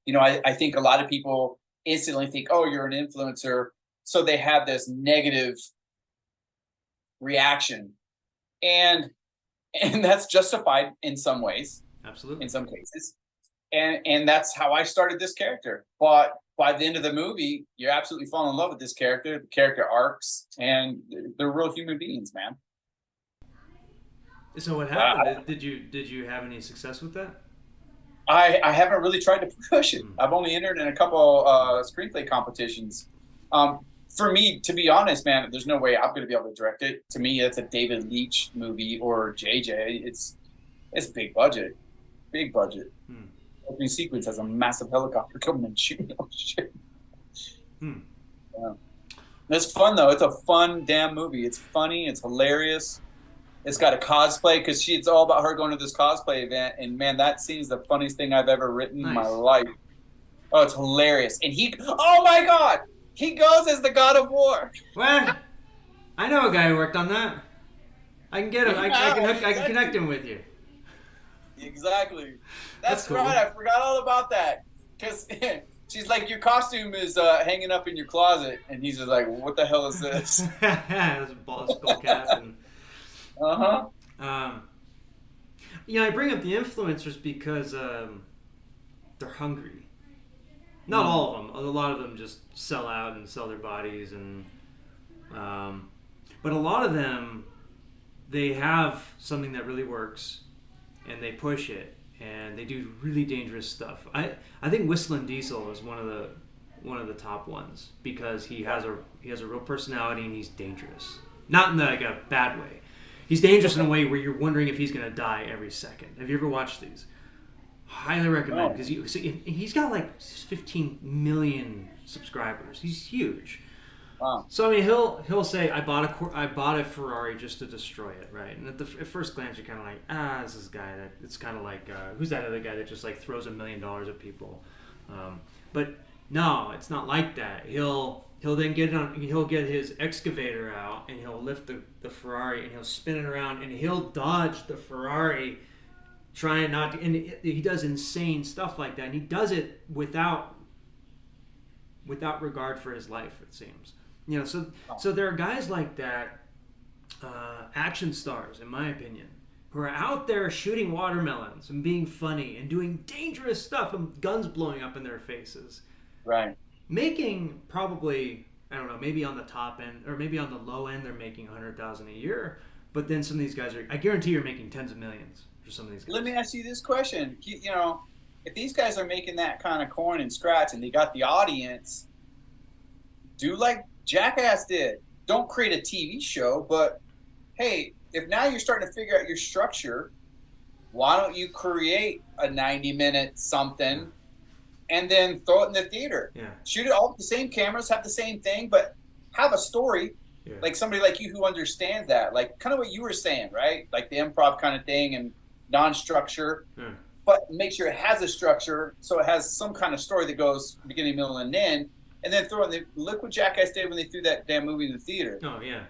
I think a lot of people instantly think, oh, you're an influencer, so they have this negative reaction, and that's justified in some ways, Absolutely, in some cases, and that's how I started this character. But by the end of the movie, you absolutely fall in love with this character. The character arcs, and they're real human beings, man. So what happened? Did you have any success with that? I haven't really tried to push it. I've only entered in a couple screenplay competitions. For me, to be honest, man, there's no way I'm going to be able to direct it. To me, it's a David Leitch movie or JJ. It's big budget, big budget. Opening sequence has a massive helicopter coming and shooting. Oh shit! Yeah. It's fun though. It's a fun damn movie. It's funny. It's hilarious. It's got a cosplay because it's all about her going to this cosplay event, and man, that scene's the funniest thing I've ever written in my life. Oh, it's hilarious. And oh my god, he goes as the God of War. Well, I know a guy who worked on that. I can get him. I can connect him with you. Exactly. That's cool. Right. I forgot all about that. Because she's like, your costume is hanging up in your closet, and he's just like, what the hell is this? It's a skull cap and. I bring up the influencers because they're hungry. Not all of them. A lot of them just sell out and sell their bodies, and but a lot of them, they have something that really works, and they push it, and they do really dangerous stuff. I think Whistling Diesel is one of the top ones because he has a real personality, and he's dangerous. Not in like a bad way. He's dangerous in a way where you're wondering if he's going to die every second. Have you ever watched these? Highly recommend, because he's got like 15 million subscribers. He's huge. Wow. So I mean, he'll say, I bought a Ferrari just to destroy it, right? And at first glance, you're kind of like, this guy that it's kind of like who's that other guy that just like throws $1 million at people? But no, it's not like that. He'll then he'll get his excavator out, and he'll lift the Ferrari, and he'll spin it around, and he'll dodge the Ferrari, trying not to, and he does insane stuff like that, and he does it without regard for his life, it seems. So there are guys like that, action stars, in my opinion, who are out there shooting watermelons and being funny and doing dangerous stuff and guns blowing up in their faces. Right. Making probably, I don't know, maybe on the top end or maybe on the low end, they're making $100,000 a year. But then some of these guys I guarantee you're making tens of millions for some of these guys. Let me ask you this question. If these guys are making that kind of coin and scratch and they got the audience, do like Jackass did. Don't create a TV show, but hey, if now you're starting to figure out your structure, why don't you create a 90-minute something and then throw it in the theater? Yeah. Shoot it all with the same cameras, have the same thing, but have a story. Yeah. Like somebody like you who understands that, like kind of what you were saying, right? Like the improv kind of thing and non-structure, but make sure it has a structure, so it has some kind of story that goes beginning, middle, and end, and then throw in look what Jackass did when they threw that damn movie in the theater. Oh yeah.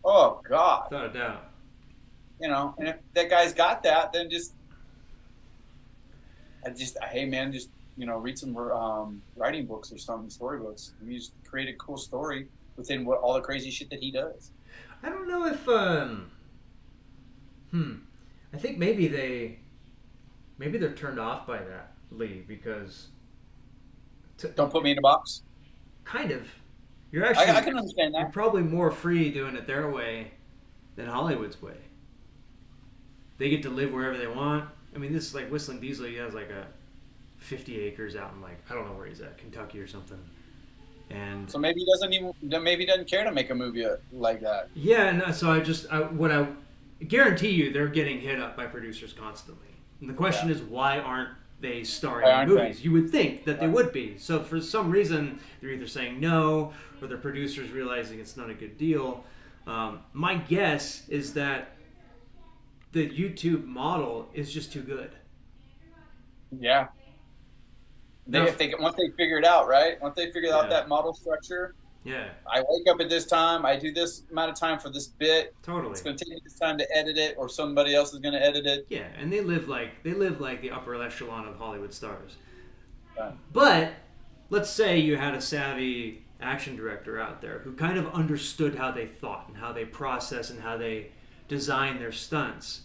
Oh God. Without a doubt. And if that guy's got that, then hey man, just read some writing books or something, storybooks. You just create a cool story within all the crazy shit that he does. I don't know if I think maybe they're turned off by that, Lee, because don't put me in a box. Kind of. You're actually I can understand that. You're probably more free doing it their way than Hollywood's way. They get to live wherever they want. I mean, this is like Whistling Diesel. He has like a 50 acres out in like, I don't know where he's at, Kentucky or something. And So maybe he doesn't care to make a movie like that. yeah, and so what I guarantee you, they're getting hit up by producers constantly. And the question Yeah. is, why aren't they Why starring in aren't they? movies? You would think that they Right. would be. So for some reason, they're either saying no, or the producers realizing it's not a good deal. My guess is that the YouTube model is just too good. Yeah. Now, If they once they figure it out, right? Once they figure out yeah, that model structure, yeah, I wake up at this time, I do this amount of time for this bit. totally. It's going to take me this time to edit it, or somebody else is going to edit it. Yeah, and they live like the upper echelon of Hollywood stars. Right. But let's say you had a savvy action director out there who kind of understood how they thought and how they process and how they design their stunts.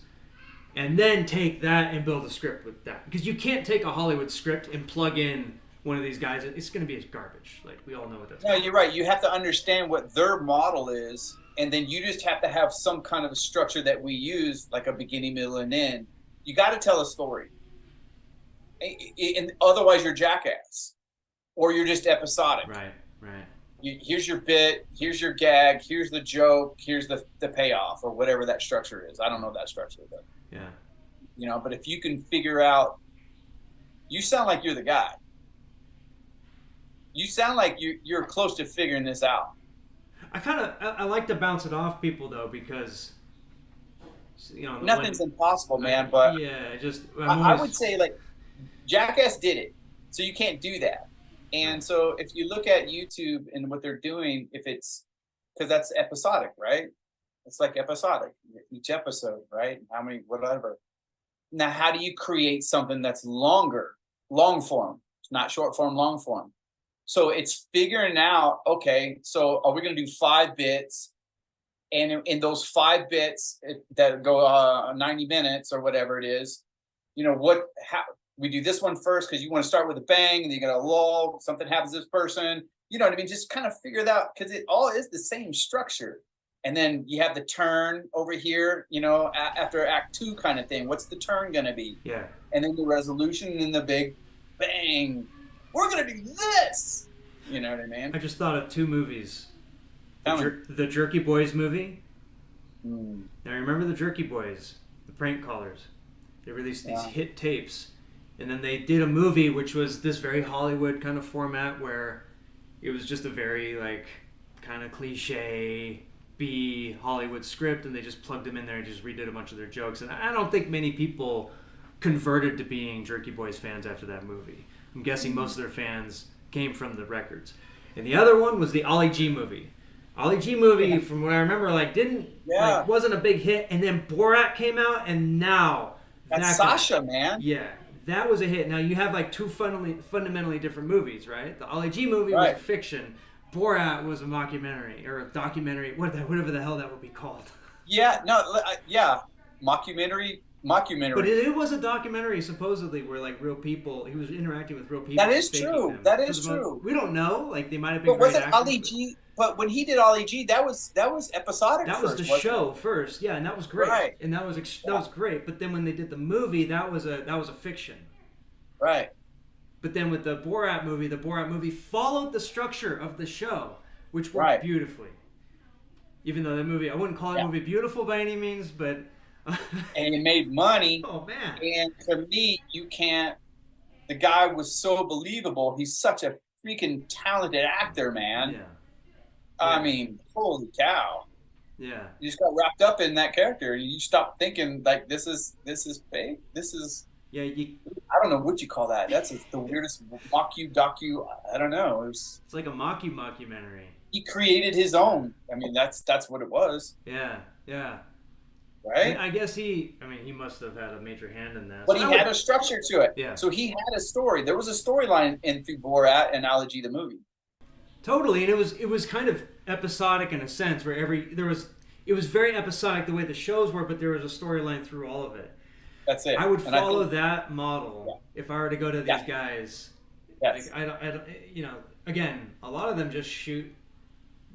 And then take that and build a script with that. Because you can't take a Hollywood script and plug in one of these guys. It's going to be garbage. Like, we all know what that's No, you're right. You have to understand what their model is, and then you just have to have some kind of a structure that we use, like a beginning, middle, and end. You got to tell a story, and otherwise you're jackass, or you're just episodic. Right, right. Here's your bit, here's your gag, here's the joke, here's the payoff, or whatever that structure is. I don't know that structure, but Yeah. But if you can figure out, you sound like you're the guy. You sound like you're close to figuring this out. I like to bounce it off people though, because Nothing's impossible, man. But yeah, I would say like Jackass did it, so you can't do that. And so if you look at YouTube and what they're doing, if it's because that's episodic, right? It's like episodic, each episode, right? How many, whatever. Now, how do you create something that's longer, long form? It's not short form, long form. So it's figuring out, okay, so are we going to do 5 bits? And in those 5 bits that go 90 minutes or whatever it is, how we do this one first because you want to start with a bang and then you got a lull, something happens to this person. You know what I mean? Just kind of figure it out because it all is the same structure. And then you have the turn over here, after act 2 kind of thing. What's the turn going to be? Yeah. And then the resolution and then the big bang. We're going to do this. You know what I mean? I just thought of 2 movies. Tell me. The Jerky Boys movie. Mm. Now, remember the Jerky Boys, the prank callers? They released these hit tapes. And then they did a movie which was this very Hollywood kind of format where it was just a very, like, kind of cliche B Hollywood script, and they just plugged them in there and just redid a bunch of their jokes. And I don't think many people converted to being Jerky Boys fans after that movie. I'm guessing most of their fans came from the records. And the other one was the Ollie G movie. Ollie G movie, from what I remember, wasn't a big hit. And then Borat came out, and now that's Sasha, man. Yeah, that was a hit. Now you have like 2 fundamentally different movies, right? The Ollie G movie was fiction. Borat was a mockumentary or a documentary, whatever the hell that would be called. Yeah, mockumentary. But it was a documentary supposedly where like real people, he was interacting with real people. That is true. That is true. We don't know. Like they might have been. But wasn't Ollie G? But when he did Ollie G, that was episodic. That was the show first, yeah, and that was great. Right. And that was great. But then when they did the movie, that was a fiction. Right. But then with the Borat movie followed the structure of the show, which worked beautifully. Even though that movie, I wouldn't call that movie beautiful by any means, but and it made money. Oh man! And to me, you can't. The guy was so believable. He's such a freaking talented actor, man. Yeah. I mean, holy cow! Yeah. You just got wrapped up in that character, and you stopped thinking like this is fake. This is. Yeah. I don't know what you call that. That's the weirdest docu. I don't know. It's like a mockumentary. He created his own. I mean, that's what it was. Yeah. Yeah. Right? I guess he must have had a major hand in that. But he had a structure to it. Yeah. So he had a story. There was a storyline in through Borat and Ollie G the movie. Totally, and it was kind of episodic in a sense, where it was very episodic the way the shows were, but there was a storyline through all of it. That's it. I would follow that model if I were to go to these guys. Yes. Like, I don't, again, a lot of them just shoot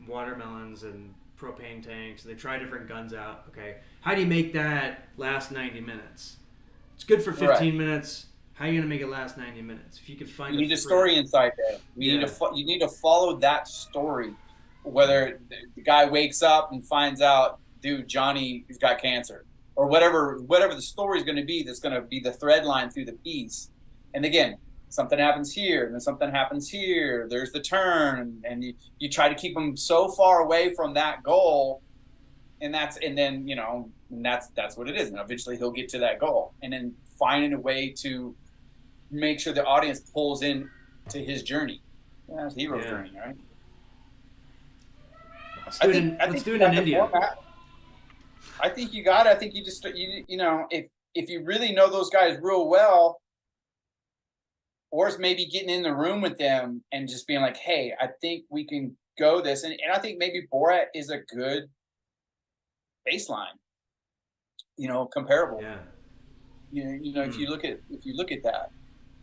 watermelons and propane tanks. They try different guns out. Okay, how do you make that last 90 minutes? It's good for 15 minutes. how are you gonna make it last 90 minutes? If you could find You need a thread. story inside there. You need to follow that story. Whether the guy wakes up and finds out, dude, Johnny's got cancer, or whatever the story is going to be, that's going to be the thread line through the piece. And again, something happens here, and then something happens here. There's the turn, and you try to keep them so far away from that goal, and then that's what it is. And eventually he'll get to that goal, and then finding a way to make sure the audience pulls in to his journey. Yeah, it's hero's journey, right? Let's do it in India. I think you got it. I think you just if you really know those guys real well, or it's maybe getting in the room with them and just being like, hey, I think we can go this. And I think maybe Borat is a good baseline, comparable. Yeah. If you look at that,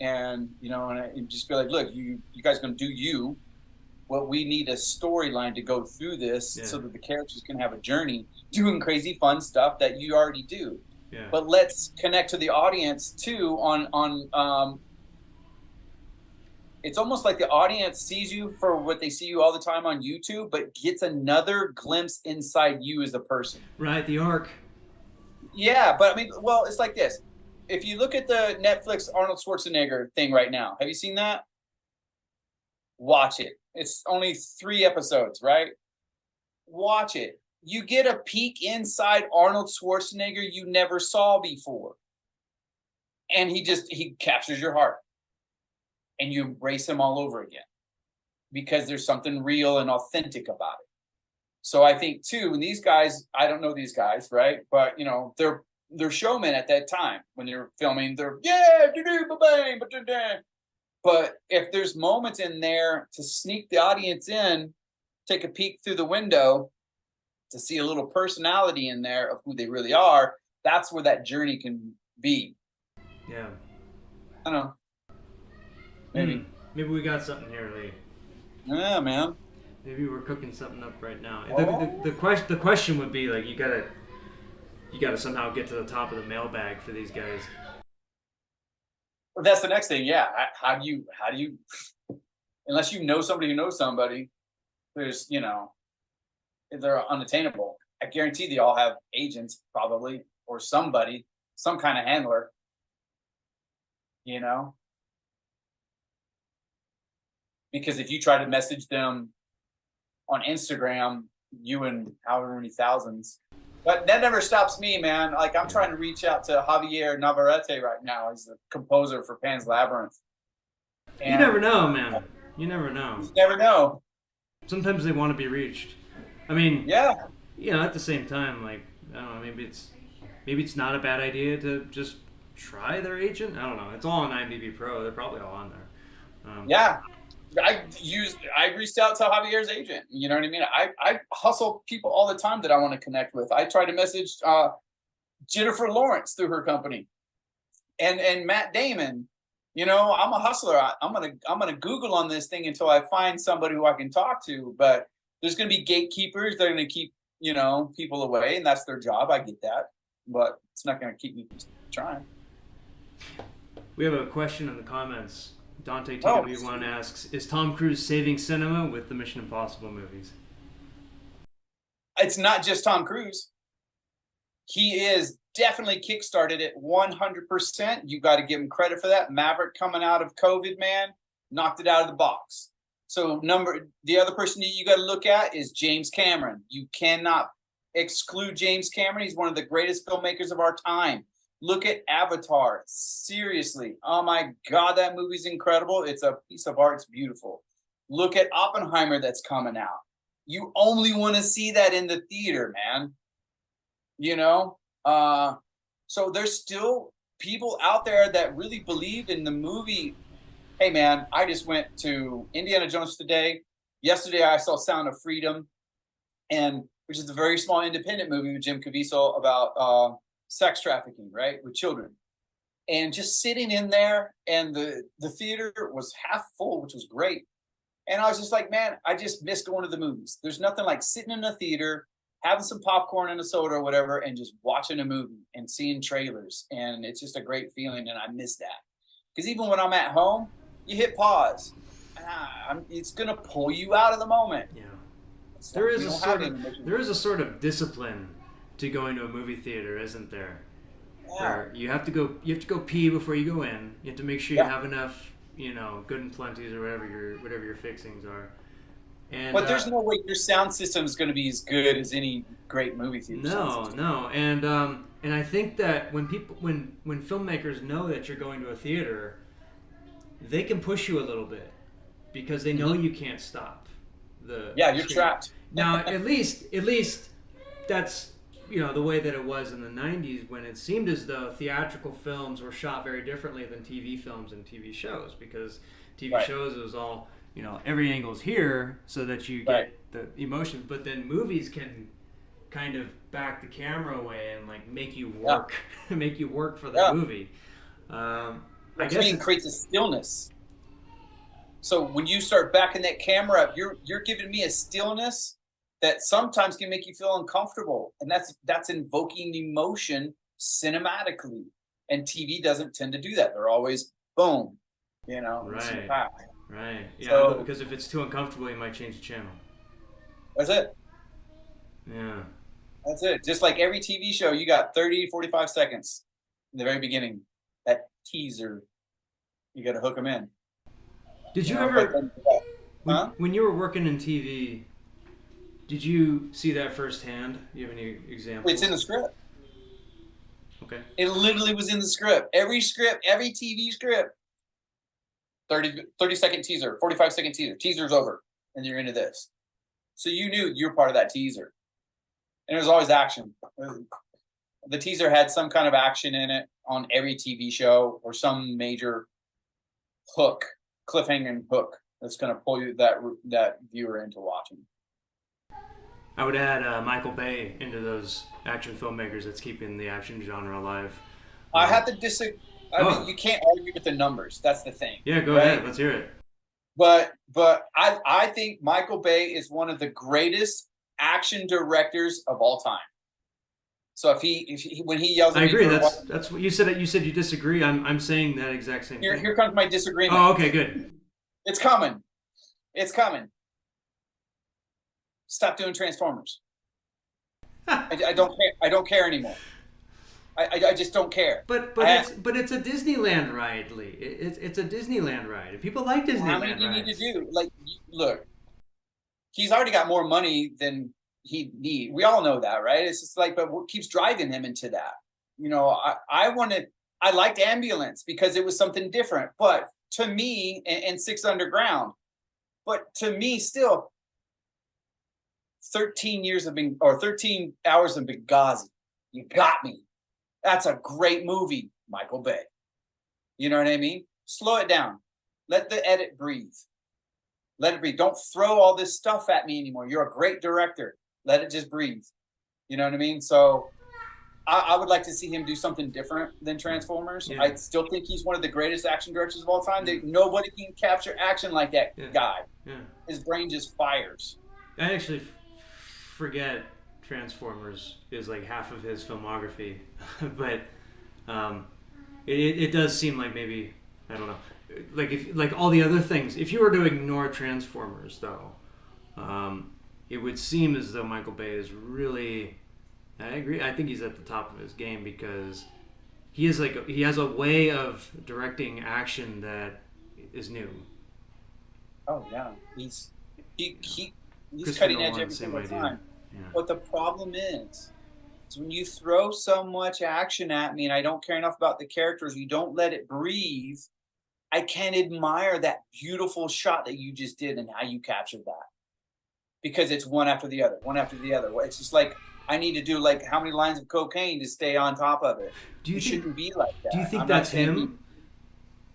and and just be like, look, you guys gonna do you. What we need a storyline to go through this, so that the characters can have a journey, doing crazy fun stuff that you already do. Yeah. But let's connect to the audience too on it's almost like the audience sees you for what they see you all the time on YouTube, but gets another glimpse inside you as a person. Right, the arc. Yeah, but I mean, well, it's like this. If you look at the Netflix Arnold Schwarzenegger thing right now, have you seen that? Watch it. It's only 3 episodes, right? Watch it. You get a peek inside Arnold Schwarzenegger you never saw before. And he captures your heart. And you embrace him all over again. Because there's something real and authentic about it. So I think too, and these guys, I don't know these guys, right? But they're showmen at that time when they're filming. They're but if there's moments in there to sneak the audience in, take a peek through the window to see a little personality in there of who they really are, that's where that journey can be. Yeah. I don't know. Maybe. Maybe we got something here, Lee. Yeah, man. Maybe we're cooking something up right now. Oh. The question would be like, you gotta somehow get to the top of the mailbag for these guys. Well, that's the next thing. Yeah. How do you, unless you know somebody who knows somebody, there's, they're unattainable. I guarantee they all have agents probably, or somebody, some kind of handler, because if you try to message them on Instagram, you and however many thousands. But that never stops me, man. Like, I'm trying to reach out to Javier Navarrete right now. He's the composer for Pan's Labyrinth. And you never know, man. You never know. You never know. Sometimes they want to be reached. I mean, at the same time, like, I don't know, maybe it's not a bad idea to just try their agent. I don't know. It's all on IMDb Pro. They're probably all on there. I reached out to Javier's agent. You know what I mean? I hustle people all the time that I want to connect with. I try to message Jennifer Lawrence through her company, and Matt Damon. I'm a hustler. I'm gonna Google on this thing until I find somebody who I can talk to. But there's gonna be gatekeepers. They're gonna keep people away, and that's their job. I get that, but it's not gonna keep me from trying. We have a question in the comments. Dante TW1 asks, is Tom Cruise saving cinema with the Mission Impossible movies? It's not just Tom Cruise. He is definitely kickstarted it 100%. You got to give him credit for that. Maverick, coming out of COVID, man, knocked it out of the box. So the other person that you got to look at is James Cameron. You cannot exclude James Cameron. He's one of the greatest filmmakers of our time. Look at Avatar. Seriously. Oh my God, that movie's incredible. It's a piece of art. It's beautiful. Look at Oppenheimer that's coming out. You only want to see that in the theater, man. So there's still people out there that really believe in the movie. Hey, man, I just went to Indiana Jones today. Yesterday, I saw Sound of Freedom, which is a very small independent movie with Jim Caviezel about sex trafficking, right, with children. And just sitting in there, and the theater was half full, which was great. And I was just like, man, I just miss going to the movies. There's nothing like sitting in a theater, having some popcorn and a soda or whatever, and just watching a movie and seeing trailers. And it's just a great feeling, and I miss that. Because even when I'm at home, you hit pause. It's going to pull you out of the moment. Yeah. It's There like is you a don't sort have of intermission. there is a sort of discipline to going to a movie theater, isn't there? Yeah. Where you have to go pee before you go in. You have to make sure you Yeah. have enough, good and plenties or whatever your fixings are. And But there's no way your sound system is going to be as good as any great movie theater sound no, system. no, and I think that when filmmakers know that you're going to a theater, they can push you a little bit because they know Mm-hmm. you can't stop the Yeah, you're screen. trapped. Now, at least that's the way that it was in the 90s when it seemed as though theatrical films were shot very differently than TV films and TV shows, because TV Right. shows, it was all, every angle's here so that you Right. get the emotions, but then movies can kind of back the camera away and like make you Yeah. work make you work for the Yeah. movie. I Which guess means creates a stillness. So when you start backing that camera up, you're giving me a stillness that sometimes can make you feel uncomfortable, and that's invoking emotion cinematically. And TV doesn't tend to do that. They're always boom, instant right, pack. right, yeah, So because if it's too uncomfortable, you might change the channel. that's it. Yeah. That's it. Just like every TV show, you got 30 to 45 seconds in the very beginning. That teaser, you got to hook them in. Did you But ever, then, huh? when you were working in TV, did you see that firsthand? Do you have any examples? It's in the script. Okay. It literally was in the script. Every TV script, 30-second teaser, 45-second teaser. Teaser's over, and you're into this. So you knew you were part of that teaser. And it was always action. The teaser had some kind of action in it on every TV show, or some major hook, cliffhanging hook that's going to pull you that viewer into watching. I would add Michael Bay into those action filmmakers that's keeping the action genre alive. I have to disagree. I mean, you can't argue with the numbers. That's the thing. Yeah, go right? ahead. Let's hear it. But I think Michael Bay is one of the greatest action directors of all time. So if he when he yells at I me, agree. That's what you said. You said you disagree. I'm saying that exact same thing. Here comes my disagreement. Oh, okay, good. It's coming. It's coming. Stop doing Transformers. I don't care. I don't care anymore. I just don't care. But it's a Disneyland ride, Lee. It's a Disneyland ride, and people like Disneyland rides. How many do you need to do? Like, look, he's already got more money than he need. We all know that, right? It's just like, but what keeps driving him into that? I liked Ambulance because it was something different. But to me, and Six Underground, but to me, still, 13 hours of Benghazi. You got me. That's a great movie, Michael Bay. You know what I mean? Slow it down. Let the edit breathe. Let it breathe. Don't throw all this stuff at me anymore. You're a great director. Let it just breathe. You know what I mean? So I would like to see him do something different than Transformers. Yeah. I still think he's one of the greatest action directors of all time. Nobody can capture action like that guy. Yeah. His brain just fires. I actually forget Transformers is like half of his filmography, but it does seem like maybe, I don't know, like all the other things. If you were to ignore Transformers, though, it would seem as though Michael Bay is really. I agree. I think he's at the top of his game because he has a way of directing action that is new. Oh yeah, he's cutting edge every single time. Yeah. But the problem is when you throw so much action at me and I don't care enough about the characters, you don't let it breathe, I can't admire that beautiful shot that you just did and how you captured that. Because it's one after the other, one after the other. It's just like I need to do like how many lines of cocaine to stay on top of it. Shouldn't be like that. Do you think that's him?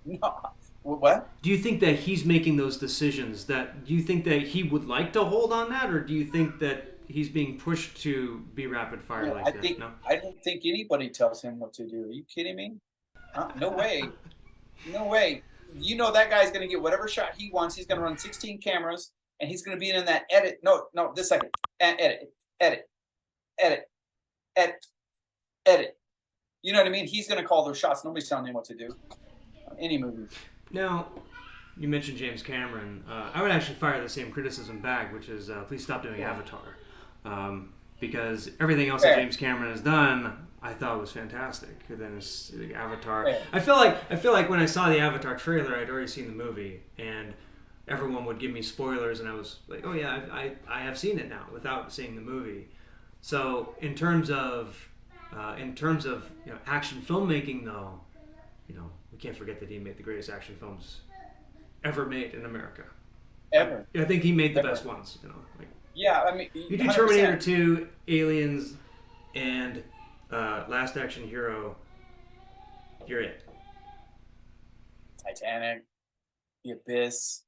No. What? Do you think that he's making those decisions? Do you think that he would like to hold on that, or do you think that he's being pushed to be rapid fire like that? No? I don't think anybody tells him what to do. Are you kidding me? No way. No way. You know that guy's going to get whatever shot he wants. He's going to run 16 cameras, and he's going to be in that edit. No, this second. Edit. You know what I mean? He's going to call those shots. Nobody's telling him what to do. Any movie. Now, you mentioned James Cameron. I would actually fire the same criticism back, which is please stop doing Avatar. Because everything else that James Cameron has done, I thought was fantastic. And then it's the Avatar. I feel like when I saw the Avatar trailer, I'd already seen the movie, and everyone would give me spoilers, and I was like, oh yeah, I have seen it now without seeing the movie. So in terms of action filmmaking, though, we can't forget that he made the greatest action films ever made in America. Ever. I think he made the best ones. Yeah, I mean, you do 100%. Terminator 2, Aliens, and Last Action Hero. You're it. Titanic, The Abyss.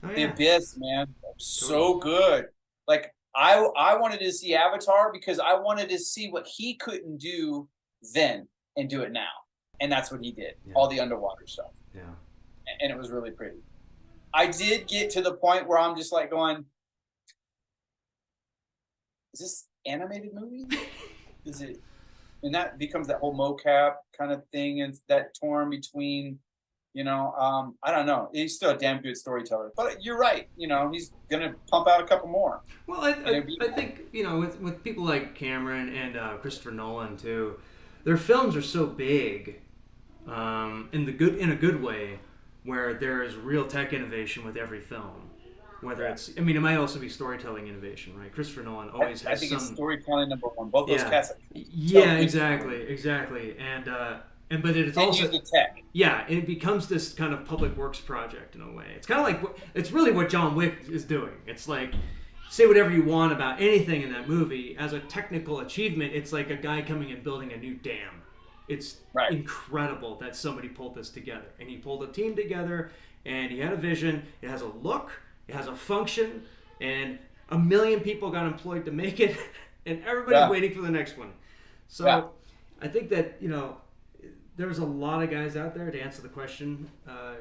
Oh, yeah. The Abyss, man, so good. Like I wanted to see Avatar because I wanted to see what he couldn't do then and do it now, and that's what he did. Yeah. All the underwater stuff. Yeah, and it was really pretty. I did get to the point where I'm just like going, is this animated movie? Is it? And that becomes that whole mocap kind of thing, and that torn between, I don't know. He's still a damn good storyteller, but you're right. He's gonna pump out a couple more. Well, I think with people like Cameron and Christopher Nolan too, their films are so big, in a good way, where there is real tech innovation with every film. Whether it's, it might also be storytelling innovation, right? Christopher Nolan always has. I think it's storytelling number one. Both those cats. Yeah, exactly, and but it's also use the tech. Yeah, and it becomes this kind of public works project in a way. It's kind of like it's really what John Wick is doing. It's like, say whatever you want about anything in that movie as a technical achievement. It's like a guy coming and building a new dam. It's incredible that somebody pulled this together, and he pulled a team together, and he had a vision. It has a look. It has a function, and 1 million people got employed to make it, and everybody's waiting for the next one. So I think that, there's a lot of guys out there to answer the question. I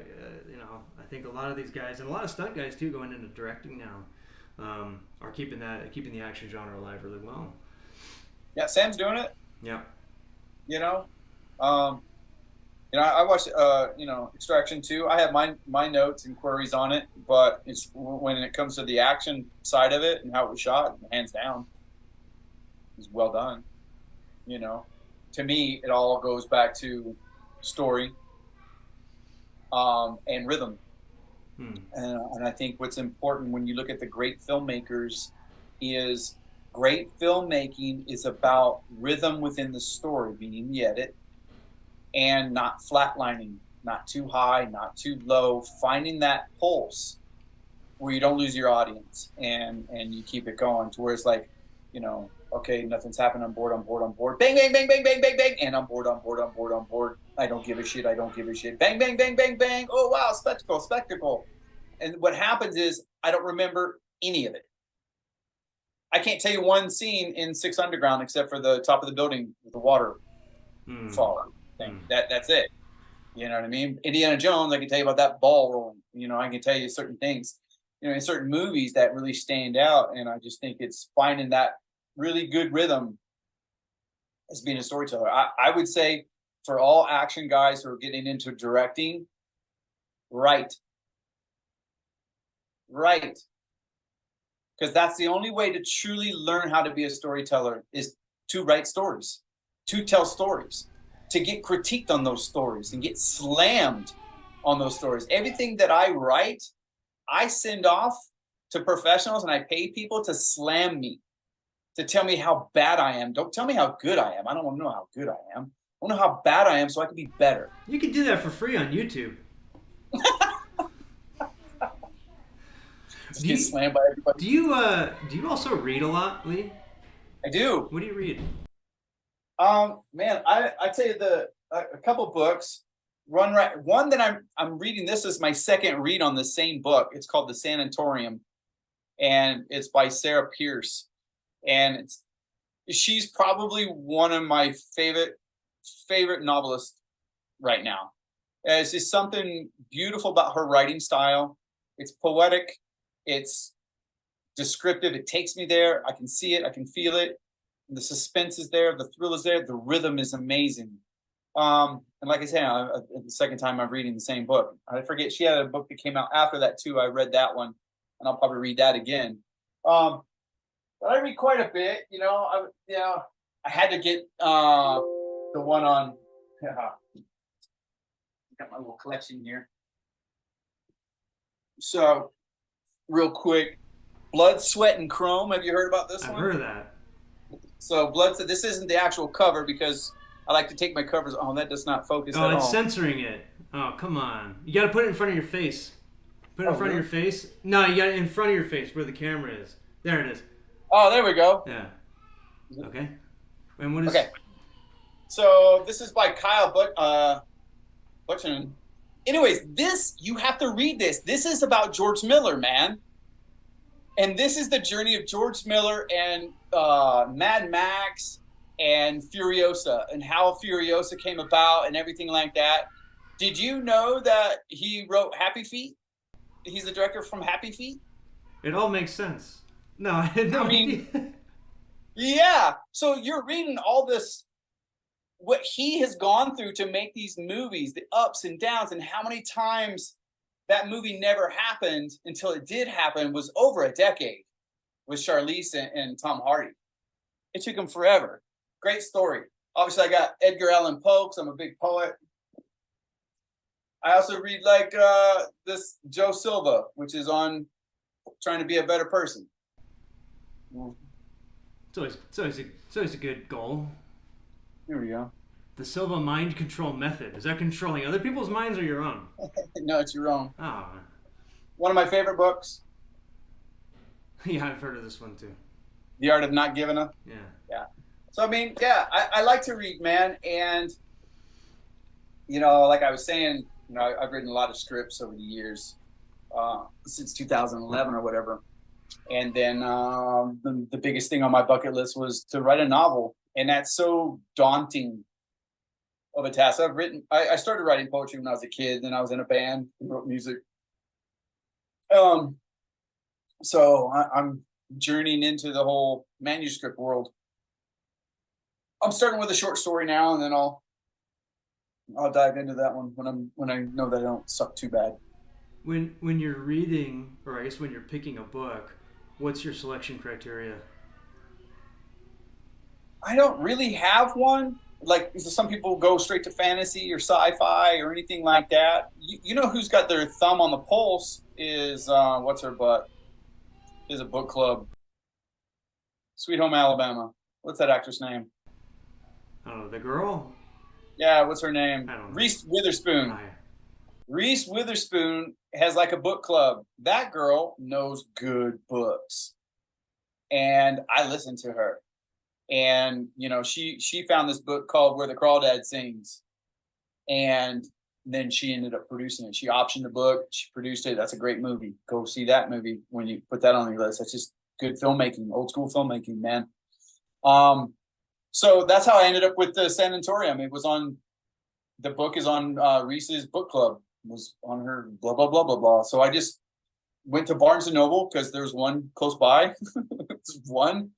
think a lot of these guys, and a lot of stunt guys too, going into directing now, are keeping the action genre alive really well. Yeah, Sam's doing it. Yeah. I watched, Extraction 2. I have my notes and queries on it, but it's when it comes to the action side of it and how it was shot, hands down, it's well done. To me, it all goes back to story, and rhythm. And I think what's important when you look at the great filmmakers is great filmmaking is about rhythm within the story, meaning the edit, and not flatlining, not too high, not too low, finding that pulse where you don't lose your audience and you keep it going to where it's like, okay, nothing's happened, I'm bored, bang, bang, bang, bang, bang, bang, bang, and I'm bored, I don't give a shit, bang, bang, bang, bang, bang, oh wow, spectacle. And what happens is I don't remember any of it. I can't tell you one scene in 6 Underground except for the top of the building with the water falling. That's it. You know what I mean? Indiana Jones, I can tell you about that ball rolling. I can tell you certain things, in certain movies that really stand out. And I just think it's finding that really good rhythm as being a storyteller. I would say for all action guys who are getting into directing, right. Because that's the only way to truly learn how to be a storyteller is to write stories, to tell stories, to get critiqued on those stories and get slammed on those stories. Everything that I write, I send off to professionals and I pay people to slam me, to tell me how bad I am. Don't tell me how good I am. I don't want to know how good I am. I want to know how bad I am so I can be better. You can do that for free on YouTube. Just get slammed by everybody. Do you also read a lot, Lee? I do. What do you read? Man, I tell you a couple books. One that I'm reading. This is my second read on the same book. It's called The Sanatorium, and it's by Sarah Pierce, and she's probably one of my favorite novelists right now. It's just something beautiful about her writing style. It's poetic. It's descriptive. It takes me there. I can see it. I can feel it. The suspense is there. The thrill is there. The rhythm is amazing. And like I said, the second time I'm reading the same book. I forget, she had a book that came out after that too. I read that one, and I'll probably read that again. But I read quite a bit. I had to get the one on. Got my little collection here. So, real quick, Blood, Sweat, and Chrome. Have you heard about this one? I've heard of that. So, Blood. This isn't the actual cover because I like to take my covers. Oh, that does not focus at all. Oh, it's censoring it. Oh, come on. You got to put it in front of your face. Put it in front of your face. No, you got it in front of your face where the camera is. There it is. Oh, there we go. Yeah. Okay. And what is? Okay. So this is by Kyle Butchen. Anyways, you have to read this. This is about George Miller, man. And this is the journey of George Miller and Mad Max and Furiosa, and how Furiosa came about and everything like that. Did you know that he wrote Happy Feet? He's the director from Happy Feet. It all makes sense. No, I had no idea. Yeah. So you're reading all this, what he has gone through to make these movies, the ups and downs, and how many times that movie never happened until it did happen, was over a decade with Charlize and Tom Hardy. It took him forever. Great story. Obviously, I got Edgar Allan Poe because I'm a big poet. I also read this Joe Silva, which is on trying to be a better person. It's always a good goal. Here we go. The Silva mind control method. Is that controlling other people's minds or your own? No, it's your own. Oh. One of my favorite books. Yeah, I've heard of this one too. The Art of Not Giving Up. Yeah. Yeah. So, I mean, yeah, I like to read, man. And, like I was saying, I've written a lot of scripts over the years, since 2011 or whatever. And then the biggest thing on my bucket list was to write a novel. And that's so daunting of a task. I started writing poetry when I was a kid. Then I was in a band and wrote music. So I'm journeying into the whole manuscript world. I'm starting with a short story now, and then I'll dive into that one when I know that I don't suck too bad. When you're reading, or I guess when you're picking a book, what's your selection criteria? I don't really have one. Like, some people go straight to fantasy or sci-fi or anything like that. You know who's got their thumb on the pulse is what's her butt? Is a book club. Sweet Home Alabama. What's that actress name? I don't know. The girl? Yeah, what's her name? I don't know. Reese Witherspoon. Oh, yeah. Reese Witherspoon has like a book club. That girl knows good books. And I listen to her. And, she found this book called Where the Crawdad Sings. And then she ended up producing it. She optioned the book. She produced it. That's a great movie. Go see that movie when you put that on your list. That's just good filmmaking, old school filmmaking, man. So that's how I ended up with the Sanatorium. The book is on Reese's book club. It was on her blah, blah, blah, blah, blah. So I just went to Barnes & Noble because there's one close by. It's one.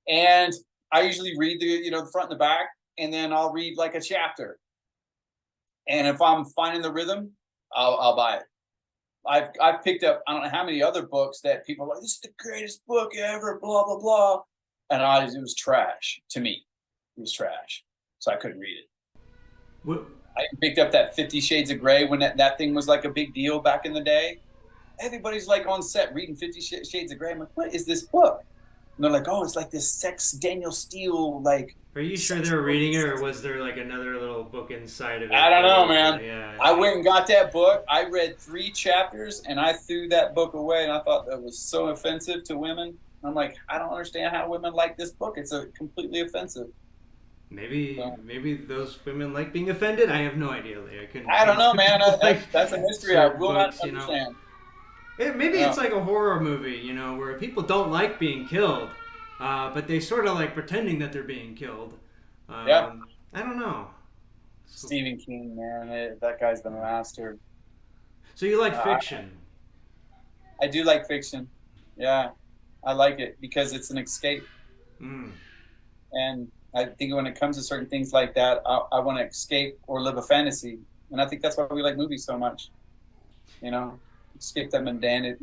And I usually read the front and the back, and then I'll read like a chapter. And if I'm finding the rhythm, I'll buy it. I've picked up, I don't know how many other books that people are like, this is the greatest book ever, blah, blah, blah. And it was trash to me. It was trash. So I couldn't read it. What? I picked up that 50 Shades of Grey when that thing was like a big deal back in the day. Everybody's like on set reading 50 Shades of Grey. I'm like, what is this book? And they're like, oh, it's like this sex Daniel Steele, like. Are you sure they were reading it, or was there like another little book inside of it? I don't know, man. Yeah. I went and got that book. I read 3 chapters, and I threw that book away, and I thought that was so offensive to women. I'm like, I don't understand how women like this book. It's completely offensive. Maybe those women like being offended. I have no idea. I don't know, man. That's a mystery I will not understand. Maybe it's like a horror movie, where people don't like being killed, but they sort of like pretending that they're being killed. I don't know. Stephen King, man, that guy's the master. So you like fiction? I do like fiction. Yeah, I like it because it's an escape. Mm. And I think when it comes to certain things like that, I want to escape or live a fantasy, and I think that's why we like movies so much. You know, escape that mundanity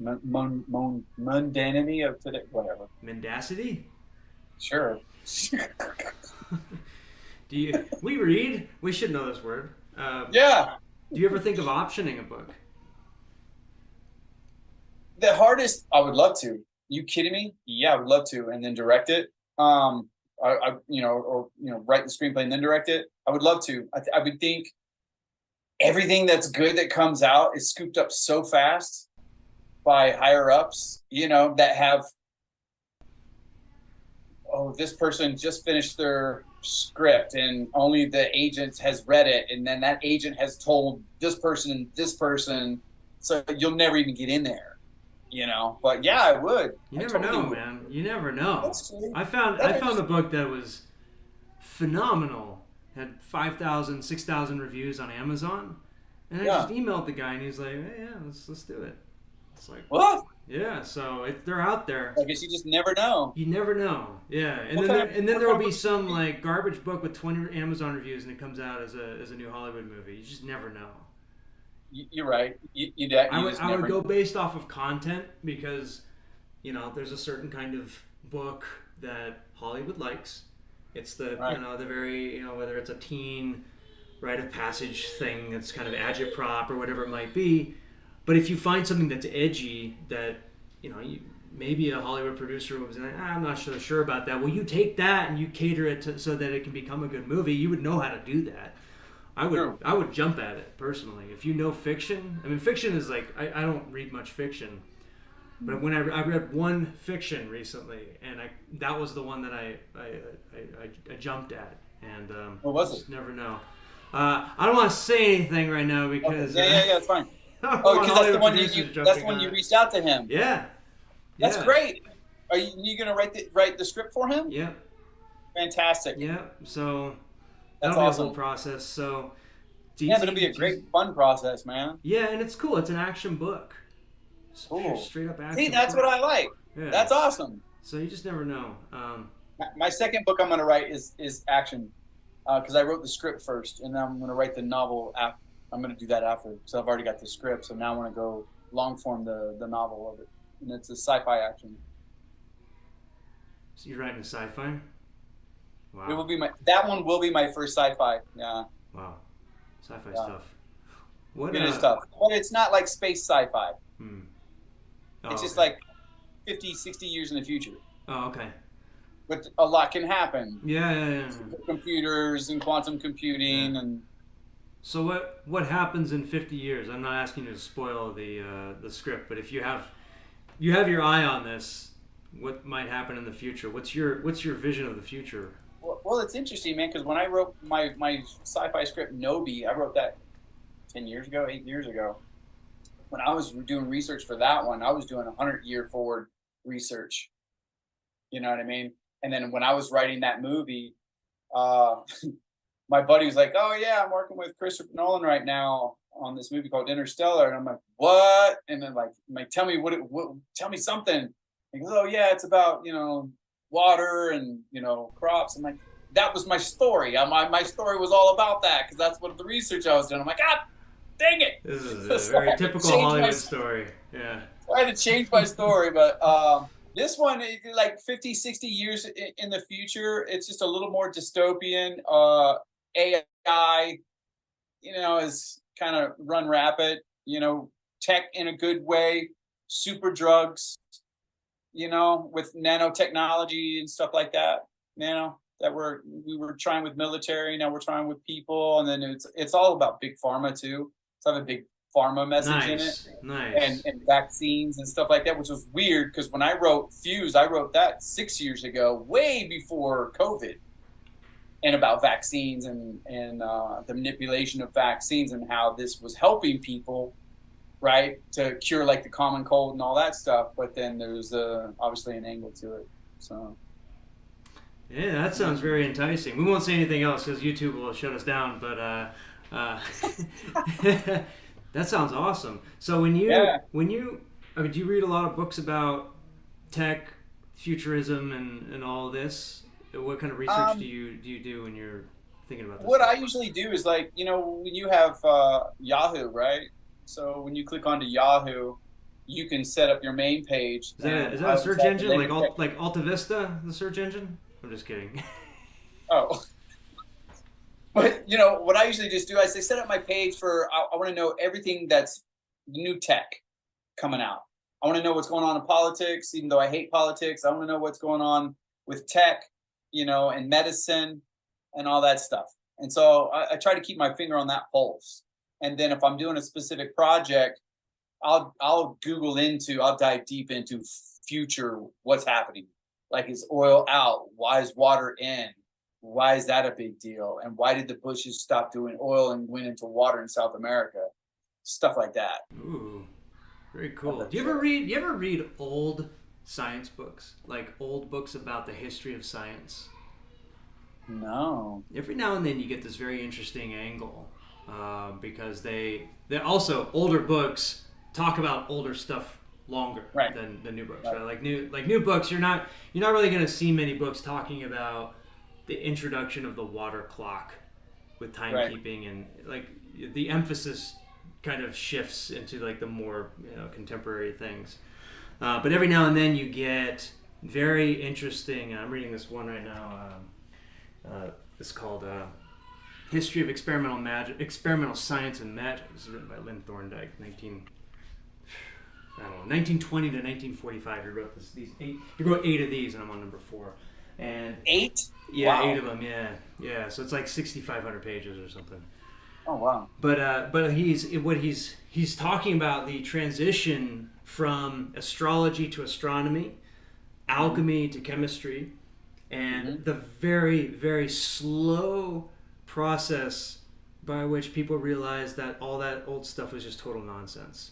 of today. Whatever. Mendacity? Sure. Do you? We read. We should know this word. Yeah. Do you ever think of optioning a book? The hardest, I would love to. You kidding me? Yeah, I would love to, and then direct it. Write the screenplay and then direct it. I would love to. I would think everything that's good that comes out is scooped up so fast by higher ups, that have, oh, this person just finished their script and only the agent has read it, and then that agent has told this person and this person, so you'll never even get in there. But yeah, I would. You I never totally know, would. man. You never know. That's true. I found a book that was phenomenal. Had 5,000, 6,000 reviews on Amazon, and I Yeah. just emailed the guy, and he's like, hey, "Yeah, let's do it." It's like, What? yeah. So they're out there. I guess you just never know. You never know. Yeah, and What then kind and then what there will kind be of some like garbage book with 20 Amazon reviews, and it comes out as a new Hollywood movie. You just never know. You're right. You I would just I would never go know. based off of content because there's a certain kind of book that Hollywood likes. It's the Right. the very whether it's a teen rite of passage thing that's kind of agitprop or whatever it might be. But if you find something that's edgy that maybe a Hollywood producer was like, I'm not so sure about that. Well, you take that and you cater it so that it can become a good movie. You would know how to do that. True. I would jump at it personally. If you know fiction, I mean, fiction is like I don't read much fiction, but when I read one fiction recently, and that was the one that I jumped at, and What was just it? never know. I don't want to say anything right now Okay. because Yeah. It's fine. I don't Oh, want because that's the Hollywood one producers that's the jumping one on you it. reached out to him. Yeah, That's yeah, great. Are you gonna write the script for him? yeah, Fantastic. yeah. So That's that'll be a whole awesome. process. So it's Yeah, that'll be a great fun process, man. Yeah, and it's cool. It's an action book. Cool. Straight up See, action that's book. what I like. Yeah. That's awesome. So you just never know. My second book I'm gonna write is action, because I wrote the script first, and then I'm gonna write the novel after. I'm gonna do that after, so I've already got the script. So now I want to go long form the novel of it, and it's a sci-fi action. So you're writing a sci-fi? It will Wow. be that one will be my first sci-fi. Yeah, Wow. Sci-fi yeah. stuff. What It is tough, but it's not like space sci-fi. Hmm. It's Oh, just okay. like 50, 60 years in the future. Oh, okay. But a lot can happen. Yeah. Computers and quantum computing Yeah. and So what happens in 50 years? I'm not asking you to spoil the script, but if you have your eye on this, what might happen in the future? What's your vision of the future? well, it's interesting, man, because when I wrote my sci-fi script Nobi, I wrote that 10 years ago, 8 years ago. When I was doing research for that one, I was doing 100-year forward research. You know what I mean? And then when I was writing that movie, uh, my buddy was like, "Oh yeah, I'm working with Christopher Nolan right now on this movie called Interstellar," and I'm like, "What?" And then tell me tell me something. He goes, "Oh yeah, it's about water and crops." I'm like, "That was my story. My story was all about that because that's what the research I was doing." I'm like, "Ah, dang it!" This is a So I very had to typical change Hollywood story. Yeah. I had to change my story, but this one, like 50, 60 years in the future, it's just a little more dystopian. AI, is kind of run rapid. Tech in a good way, super drugs. With nanotechnology and stuff like that. That we were trying with military. Now we're trying with people, and then it's all about big pharma too. It's have a big pharma message in it. Nice. And vaccines and stuff like that, which was weird because when I wrote Fuse, I wrote that 6 years ago, way before COVID, and about vaccines and the manipulation of vaccines and how this was helping people, right, to cure like the common cold and all that stuff. But then there's obviously an angle to it. So Yeah, that sounds very enticing. We won't say anything else because YouTube will shut us down. But that sounds awesome. So yeah, I mean, do you read a lot of books about tech, futurism, and all this? What kind of research Um, do you do when you're thinking about this what stuff? I usually do is like, when you have Yahoo, right? So when you click onto Yahoo, you can set up your main page, and Is that I a always search have the engine latest. Like Alta Vista, the search engine? I'm just kidding. Oh, but what I usually just do is I set up my page for I want to know everything that's new tech coming out. I want to know what's going on in politics, even though I hate politics. I want to know what's going on with tech, and medicine and all that stuff. And so I try to keep my finger on that pulse. And then if I'm doing a specific project, I'll dive deep into future what's happening. Like, is oil out? Why is water in? Why is that a big deal? And why did the Bushes stop doing oil and went into water in South America? Stuff like that. Ooh, very Of cool. the show. Do you ever read old science books, like old books about the history of science? No. Every now and then you get this very interesting angle because they also older books talk about older stuff longer Right. than the new books, Right. right? Like new books, you're not really going to see many books talking about the introduction of the water clock with Right. timekeeping, and like the emphasis kind of shifts into like the more contemporary things. But every now and then you get very interesting. I'm reading this one right now. It's called "History of Experimental Science and Magic." This is written by Lynn Thorndike, 1920 to 1945. He wrote these eight. He wrote 8 of these, and I'm on number 4. And 8? yeah, Wow. 8 of them. Yeah, yeah. So it's like 6,500 pages or something. Oh, wow. But he's talking about the transition from astrology to astronomy, Mm-hmm. alchemy to chemistry, and Mm-hmm. the very very slow process by which people realize that all that old stuff was just total nonsense.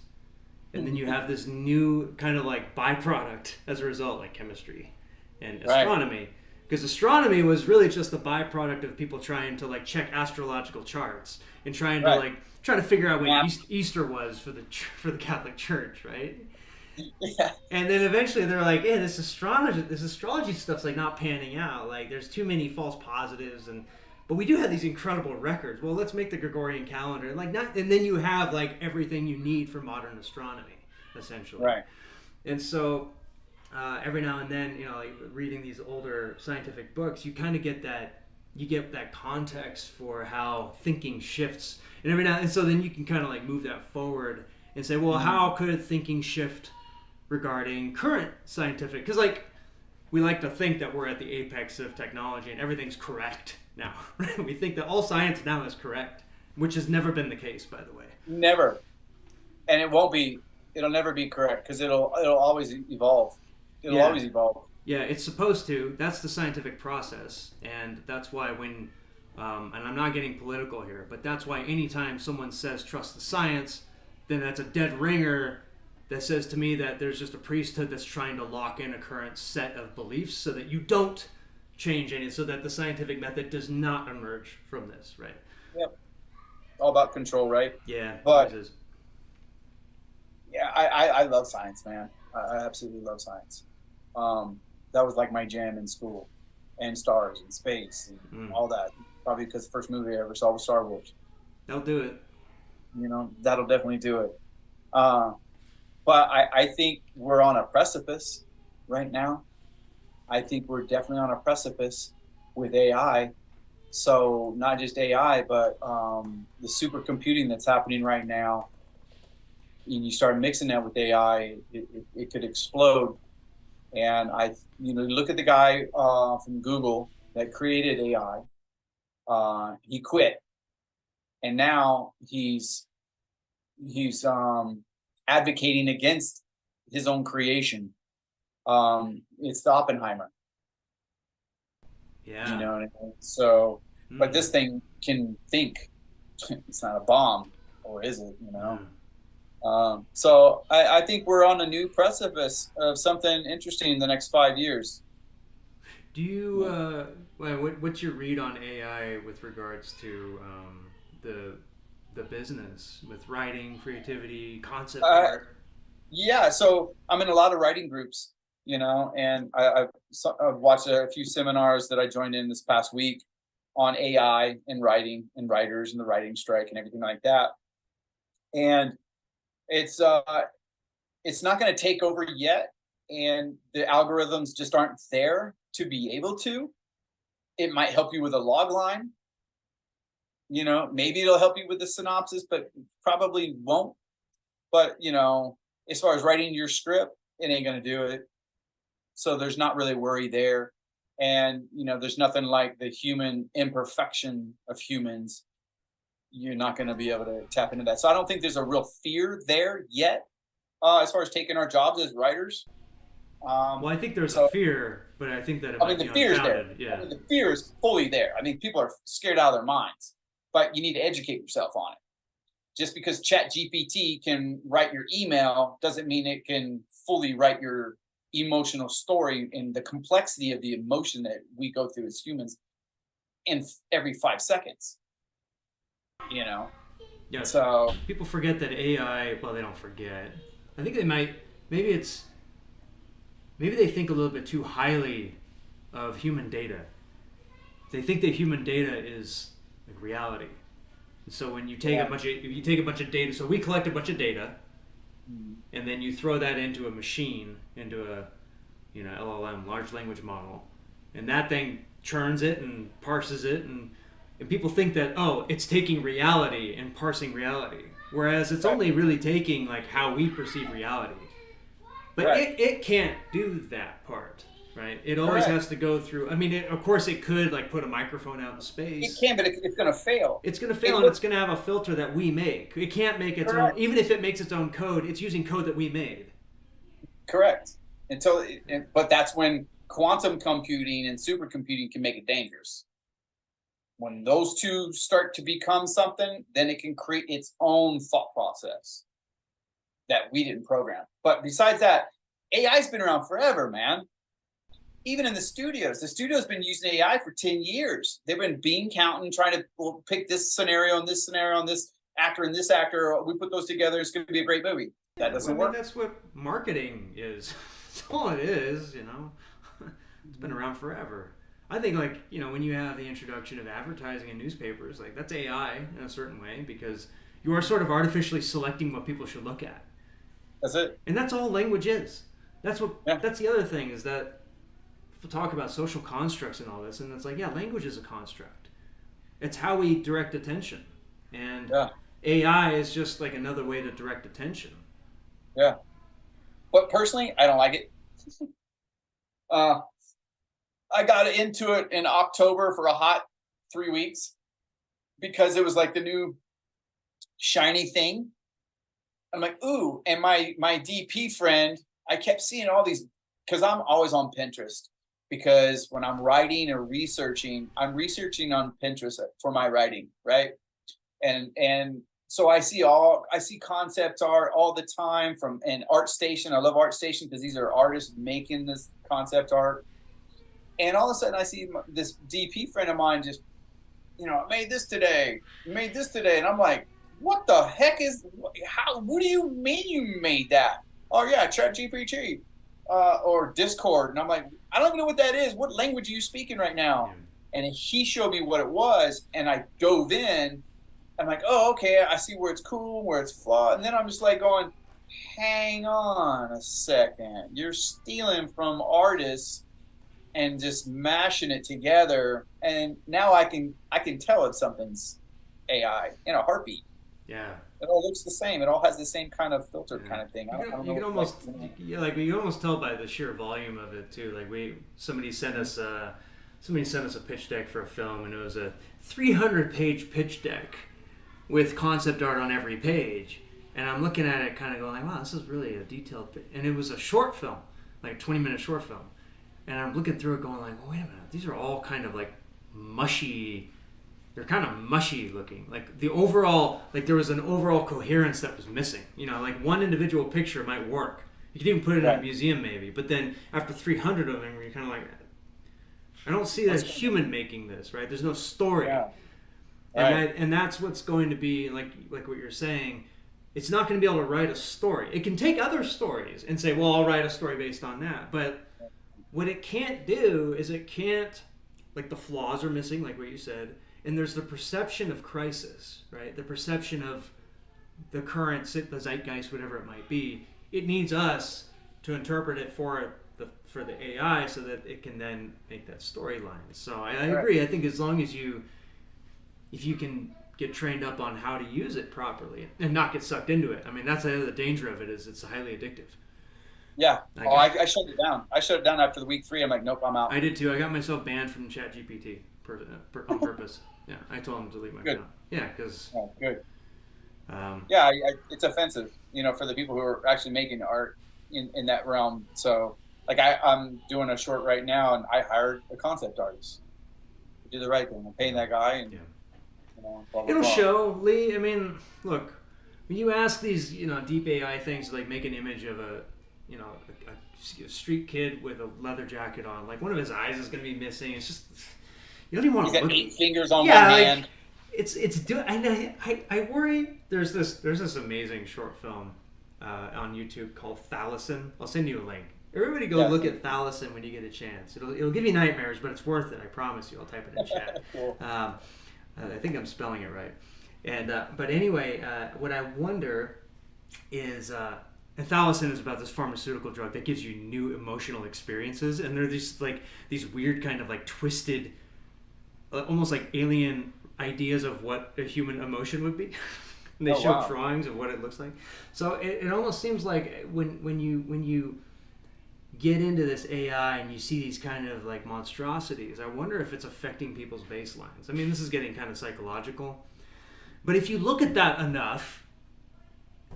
And then you have this new kind of like byproduct as a result, like chemistry and Right. astronomy, because astronomy was really just a byproduct of people trying to like check astrological charts and Right. trying to figure out when Yeah. Easter was for the Catholic Church, right? Yeah. And then eventually they're like, "Yeah, this astrology stuff's like not panning out. Like, there's too many false positives, and but we do have these incredible records. Well, let's make the Gregorian calendar, and like not, and then you have like everything you need for modern astronomy, essentially. Right. And so every now and then, like reading these older scientific books, you get that context for how thinking shifts, and so then you can kind of like move that forward and say, well, Mm-hmm. how could thinking shift regarding current scientific? Because like we like to think that we're at the apex of technology and everything's correct now. We think that all science now is correct, which has never been the case, by the way. Never. And it won't be. It'll never be correct because it'll always evolve. It'll Yeah, always evolve. yeah, it's supposed to. That's the scientific process, and that's why and I'm not getting political here, but that's why anytime someone says trust the science, then that's a dead ringer that says to me that there's just a priesthood that's trying to lock in a current set of beliefs so that you don't change any, so that the scientific method does not emerge from this, right? Yep. All about control, right? Yeah, always But is. yeah, I love science, man. I absolutely love science. Um, that was like my jam in school, and stars and space and Mm. all that. Probably because the first movie I ever saw was Star Wars. They'll do it. That'll definitely do it. Uh, but I think we're on a precipice right now. I think we're definitely on a precipice with AI. So not just AI, but the supercomputing that's happening right now. And you start mixing that with AI, it could explode. And look at the guy from Google that created AI. He quit, and now he's advocating against his own creation. It's the Oppenheimer, Yeah. what I mean? So, but Mm. this thing can think. It's not a bomb, or is it? Yeah. So I think we're on a new precipice of something interesting in the next 5 years. Do you what's your read on AI with regards to the the business with writing, creativity, concept Uh, art? yeah, so I'm in a lot of writing groups, you know, and I've watched a few seminars that I joined in this past week on AI and writing and writers and the writing strike and everything like that. And it's it's not going to take over yet, and the algorithms just aren't there to be able to. It might help you with a log line, you know, maybe it'll help you with the synopsis, but probably won't. But, you know, as far as writing your script, it ain't going to do it. So there's not really worry there. And, you know, there's nothing like the human imperfection of humans. You're not going to be able to tap into that. So I don't think there's a real fear there yet, as far as taking our jobs as writers. Well, I think there's a fear, but I think that it might the be fear is there. unfounded. Yeah. I mean, the fear is fully there. I mean, people are scared out of their minds, but you need to educate yourself on it. Just because ChatGPT can write your email doesn't mean it can fully write your emotional story and the complexity of the emotion that we go through as humans in every 5 seconds. You know? Yeah. So people forget that AI, well, they don't forget. I think they might, maybe they think a little bit too highly of human data. They think that human data is like reality. So when you take a bunch of data, so we collect a bunch of data, and then you throw that into a machine, into a, you know, LLM, large language model, and that thing churns it and parses it, and people think that, oh, it's taking reality and parsing reality, whereas it's only really taking like how we perceive reality. But it can't do that part. Right, it always has to go through. I mean, of course, it could like put a microphone out in space. It can, but it's going to fail. It's going to fail, and it's going to have a filter that we make. It can't make its own. Even if it makes its own code, it's using code that we made. Correct. But that's when quantum computing and supercomputing can make it dangerous. When those two start to become something, then it can create its own thought process that we didn't program. But besides that, AI's been around forever, man. Even in the studio's been using AI for 10 years. They've been bean counting, trying to pick this scenario and this scenario and this actor and this actor. We put those together. It's going to be a great movie. That doesn't work. That's what marketing is. That's all it is, you know. It's been around forever. I think, like, you know, when you have the introduction of advertising in newspapers, like, that's AI in a certain way, because you are sort of artificially selecting what people should look at. That's it. And that's all language is. That's the other thing, is that people talk about social constructs and all this, and it's like, yeah, language is a construct. It's how we direct attention. And AI is just like another way to direct attention. Yeah. But personally, I don't like it. I got into it in October for a hot 3 weeks because it was like the new shiny thing. I'm like, ooh. And my DP friend, I kept seeing all these, because I'm always on Pinterest. Because when I'm writing or researching, I'm researching on Pinterest for my writing, right? And so I see concept art all the time from an ArtStation. I love ArtStation because these are artists making this concept art. And all of a sudden I see this DP friend of mine just, you know, I made this today. And I'm like, what the heck what do you mean you made that? Oh yeah, ChatGPT. Or Discord, and I'm like, I don't even know what that is. What language are you speaking right now? And he showed me what it was, and I dove in. I'm like, oh, okay, I see where it's cool, where it's flawed, and then I'm just like going, hang on a second, you're stealing from artists and just mashing it together, and now I can tell if something's AI in a heartbeat. Yeah. It all looks the same. It all has the same kind of filter kind of thing. You can almost tell by the sheer volume of it too. Like somebody sent us a pitch deck for a film, and it was a 300-page pitch deck with concept art on every page. And I'm looking at it, kind of going, wow, this is really a detailed. And it was a short film, like 20-minute short film. And I'm looking through it, going like, well, wait a minute, these are all kind of like mushy. They're kind of mushy looking. Like the overall, like there was an overall coherence that was missing. You know, like one individual picture might work. You could even put it in a museum maybe. But then after 300 of them, you're kind of like, I don't see that human making this, right? There's no story. Yeah. And that's what's going to be, like what you're saying, it's not going to be able to write a story. It can take other stories and say, well, I'll write a story based on that. But what it can't do is it can't, like the flaws are missing, like what you said, and there's the perception of crisis, right? The perception of the current, the zeitgeist, whatever it might be. It needs us to interpret it for the AI so that it can then make that storyline. So I agree. I think as long as if you can get trained up on how to use it properly and not get sucked into it. I mean, that's the danger of it, is it's highly addictive. Yeah. I shut it down. I shut it down after the week 3. I'm like, nope, I'm out. I did too. I got myself banned from ChatGPT on purpose. Yeah, I told him to delete my account. Yeah, because. Oh, good. It's offensive, for the people who are actually making art in that realm. So, like, I'm doing a short right now, and I hired a concept artist to do the right thing. I'm paying that guy, and blah, blah, it'll blah. show, Lee. I mean, look, when you ask these, deep AI things, like make an image of a street kid with a leather jacket on, like one of his eyes is going to be missing. It's just, you don't even want to look. He's got 8 fingers on one hand. I worry. There's this amazing short film on YouTube called Thalison. I'll send you a link. Everybody go look at Thalison when you get a chance. It'll give you nightmares, but it's worth it. I promise you. I'll type it in chat. Cool. I think I'm spelling it right. And but anyway, what I wonder is, and Thalocin is about this pharmaceutical drug that gives you new emotional experiences, and they're these weird kind of like twisted, almost like alien ideas of what a human emotion would be. And they show drawings of what it looks like. So it almost seems like when you get into this AI and you see these kind of like monstrosities, I wonder if it's affecting people's baselines. I mean, this is getting kind of psychological, but if you look at that enough,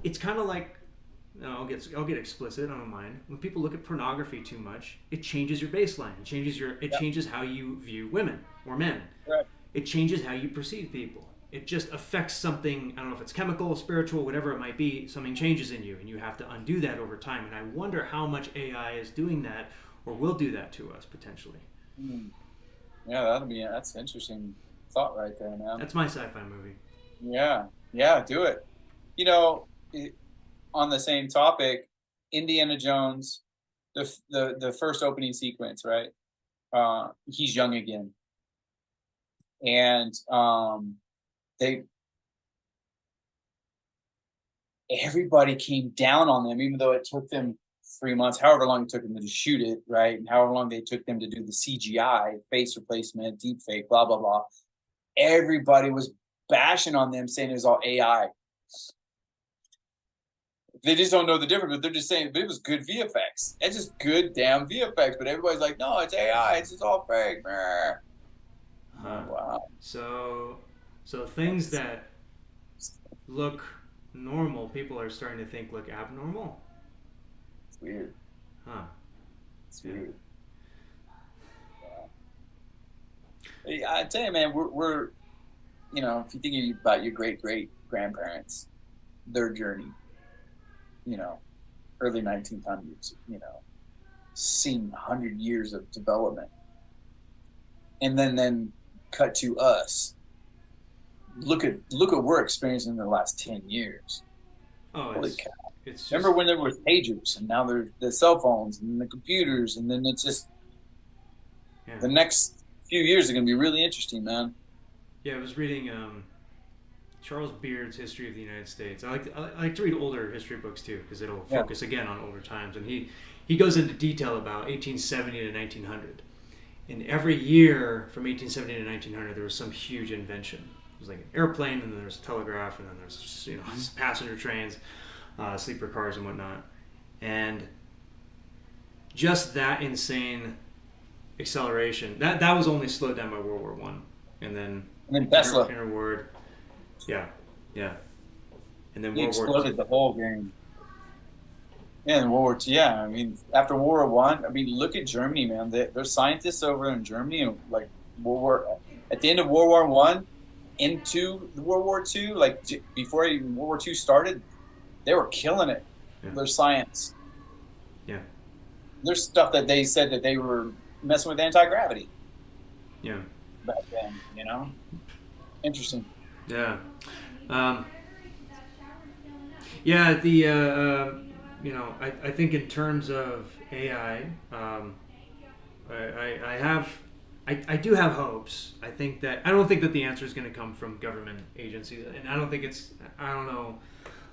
it's kind of like, I'll get explicit. I don't mind. When people look at pornography too much, it changes your baseline. It changes how you view women or men. Right. It changes how you perceive people. It just affects something. I don't know if it's chemical, spiritual, whatever it might be. Something changes in you, and you have to undo that over time. And I wonder how much AI is doing that, or will do that to us potentially. Yeah, that's an interesting thought right there, man. That's my sci-fi movie. Yeah, do it. On the same topic, Indiana Jones, the first opening sequence, right? He's young again, and everybody came down on them, even though it took them 3 months, however long it took them to shoot it, right? And however long they took them to do the CGI, face replacement, deep fake, blah, blah, blah. Everybody was bashing on them, saying it was all AI. They just don't know the difference, but they're just saying it was good VFX. It's just good damn VFX. But everybody's like, no, it's AI. It's just all fake. Wow. So things that look normal, people are starting to think look abnormal. It's weird. It's weird. Yeah. I tell you, man, we're if you think about your great grandparents, their journey, early 1900s, seen 100 years of development, and then cut to us. Look at what we're experiencing in the last 10 years. Oh, holy cow! Remember when there were pagers, and now there's the cell phones and the computers, and then it's just the next few years are going to be really interesting, man. Yeah, I was reading Charles Beard's History of the United States. I like to read older history books too, because it'll focus again on older times. And he goes into detail about 1870 to 1900. And every year from 1870 to 1900, there was some huge invention. It was like an airplane, and then there's a telegraph, and then there's passenger trains, sleeper cars, and whatnot. And just that insane acceleration, that was only slowed down by World War One, and then Tesla. Interwar. Yeah. And then he World War exploded the whole game. Yeah, and World War II. Yeah, I mean, after World War One, look at Germany, man. There's scientists over in Germany, like at the end of World War One, into the World War II, like before even World War II started, they were killing it. Yeah. Their science. Yeah. There's stuff that they said that they were messing with anti-gravity. Yeah. Back then, Interesting. Yeah. Yeah, I think in terms of AI, I do have hopes. I don't think that the answer is going to come from government agencies, and I don't know.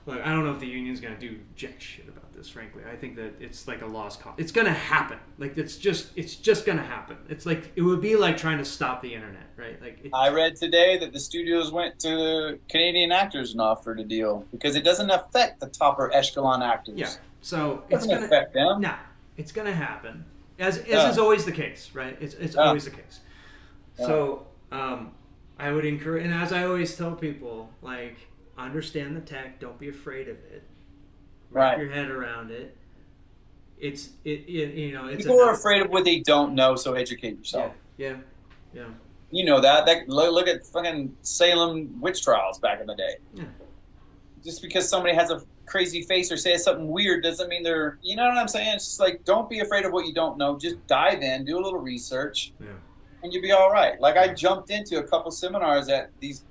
Look, I don't know if the union's going to do jack shit about this. Frankly, I think that it's like a lost cause. It's going to happen. Like it's just going to happen. It's like it would be like trying to stop the internet, right? I read today that the studios went to Canadian actors and offered a deal because it doesn't affect the topper echelon actors. Yeah. So it doesn't affect them. No, it's going to happen. As is always the case, right? It's always the case. So I would encourage, and as I always tell people, like, understand the tech. Don't be afraid of it. Wrap your head around it. It's people are afraid of what they don't know, so educate yourself. Yeah. You know that. Look at fucking Salem witch trials back in the day. Yeah. Just because somebody has a crazy face or says something weird doesn't mean they're. You know what I'm saying? It's just like, don't be afraid of what you don't know. Just dive in, do a little research, and you'll be all right. Like I jumped into a couple seminars at these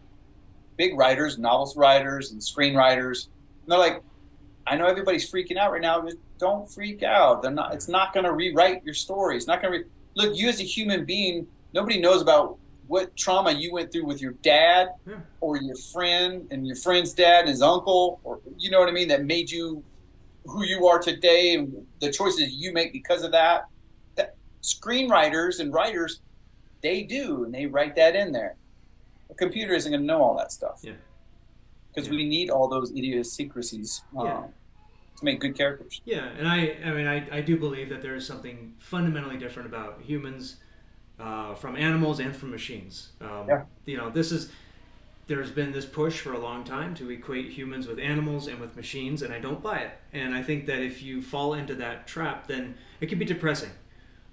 big writers, novelist writers, and screenwriters. And they're like, I know everybody's freaking out right now. Just don't freak out. They're not. It's not going to rewrite your story. It's not going to. Look, you as a human being, nobody knows about what trauma you went through with your dad or your friend and your friend's dad and his uncle, or you know what I mean, that made you who you are today and the choices you make because of that. That screenwriters and writers, they do, and they write that in there. A computer isn't going to know all that stuff. Yeah. Because we need all those idiosyncrasies to make good characters. Yeah, and I do believe that there is something fundamentally different about humans from animals and from machines. There's been this push for a long time to equate humans with animals and with machines, and I don't buy it. And I think that if you fall into that trap, then it can be depressing.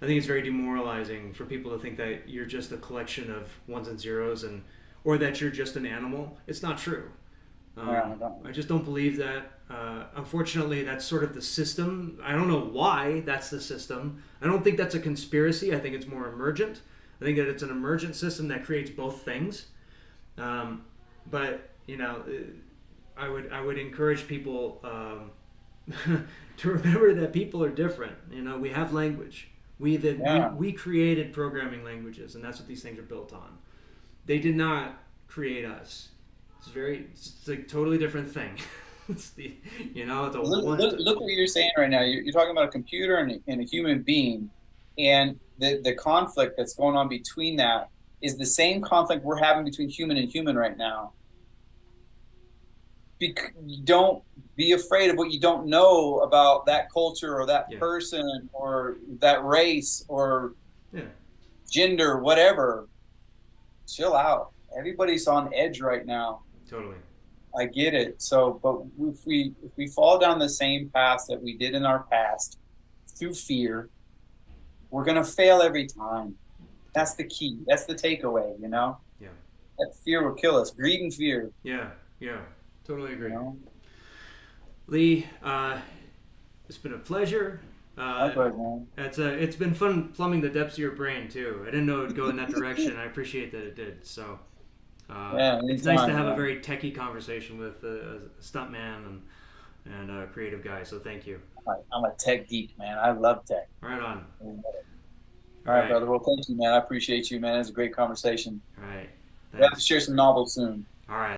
I think it's very demoralizing for people to think that you're just a collection of ones and zeros, or that you're just an animal. It's not true. I just don't believe that. Unfortunately, that's sort of the system. I don't know why that's the system. I don't think that's a conspiracy. I think it's more emergent. I think that it's an emergent system that creates both things. But I would encourage people to remember that people are different. We have language. We created programming languages, and that's what these things are built on. They did not create us. It's like a totally different thing. Look what you're saying right now. You're talking about a computer and a human being, and the conflict that's going on between that is the same conflict we're having between human and human right now. Don't be afraid of what you don't know about that culture or that person or that race or gender, whatever. Chill out. Everybody's on edge right now. Totally. I get it. So, but if we fall down the same path that we did in our past through fear, we're gonna fail every time. That's the key. That's the takeaway. Yeah. That fear will kill us. Greed and fear. Yeah. Totally agree. Lee, it's been a pleasure. It's been fun plumbing the depths of your brain too. I didn't know it would go in that direction. I appreciate that it did. So it's nice to have a very techie conversation with a stuntman and a creative guy. So thank you. I'm a tech geek, man. I love tech. Right on. All right, brother. Well, thank you, man. I appreciate you, man. It's a great conversation. All right. We have to share some novels soon. All right.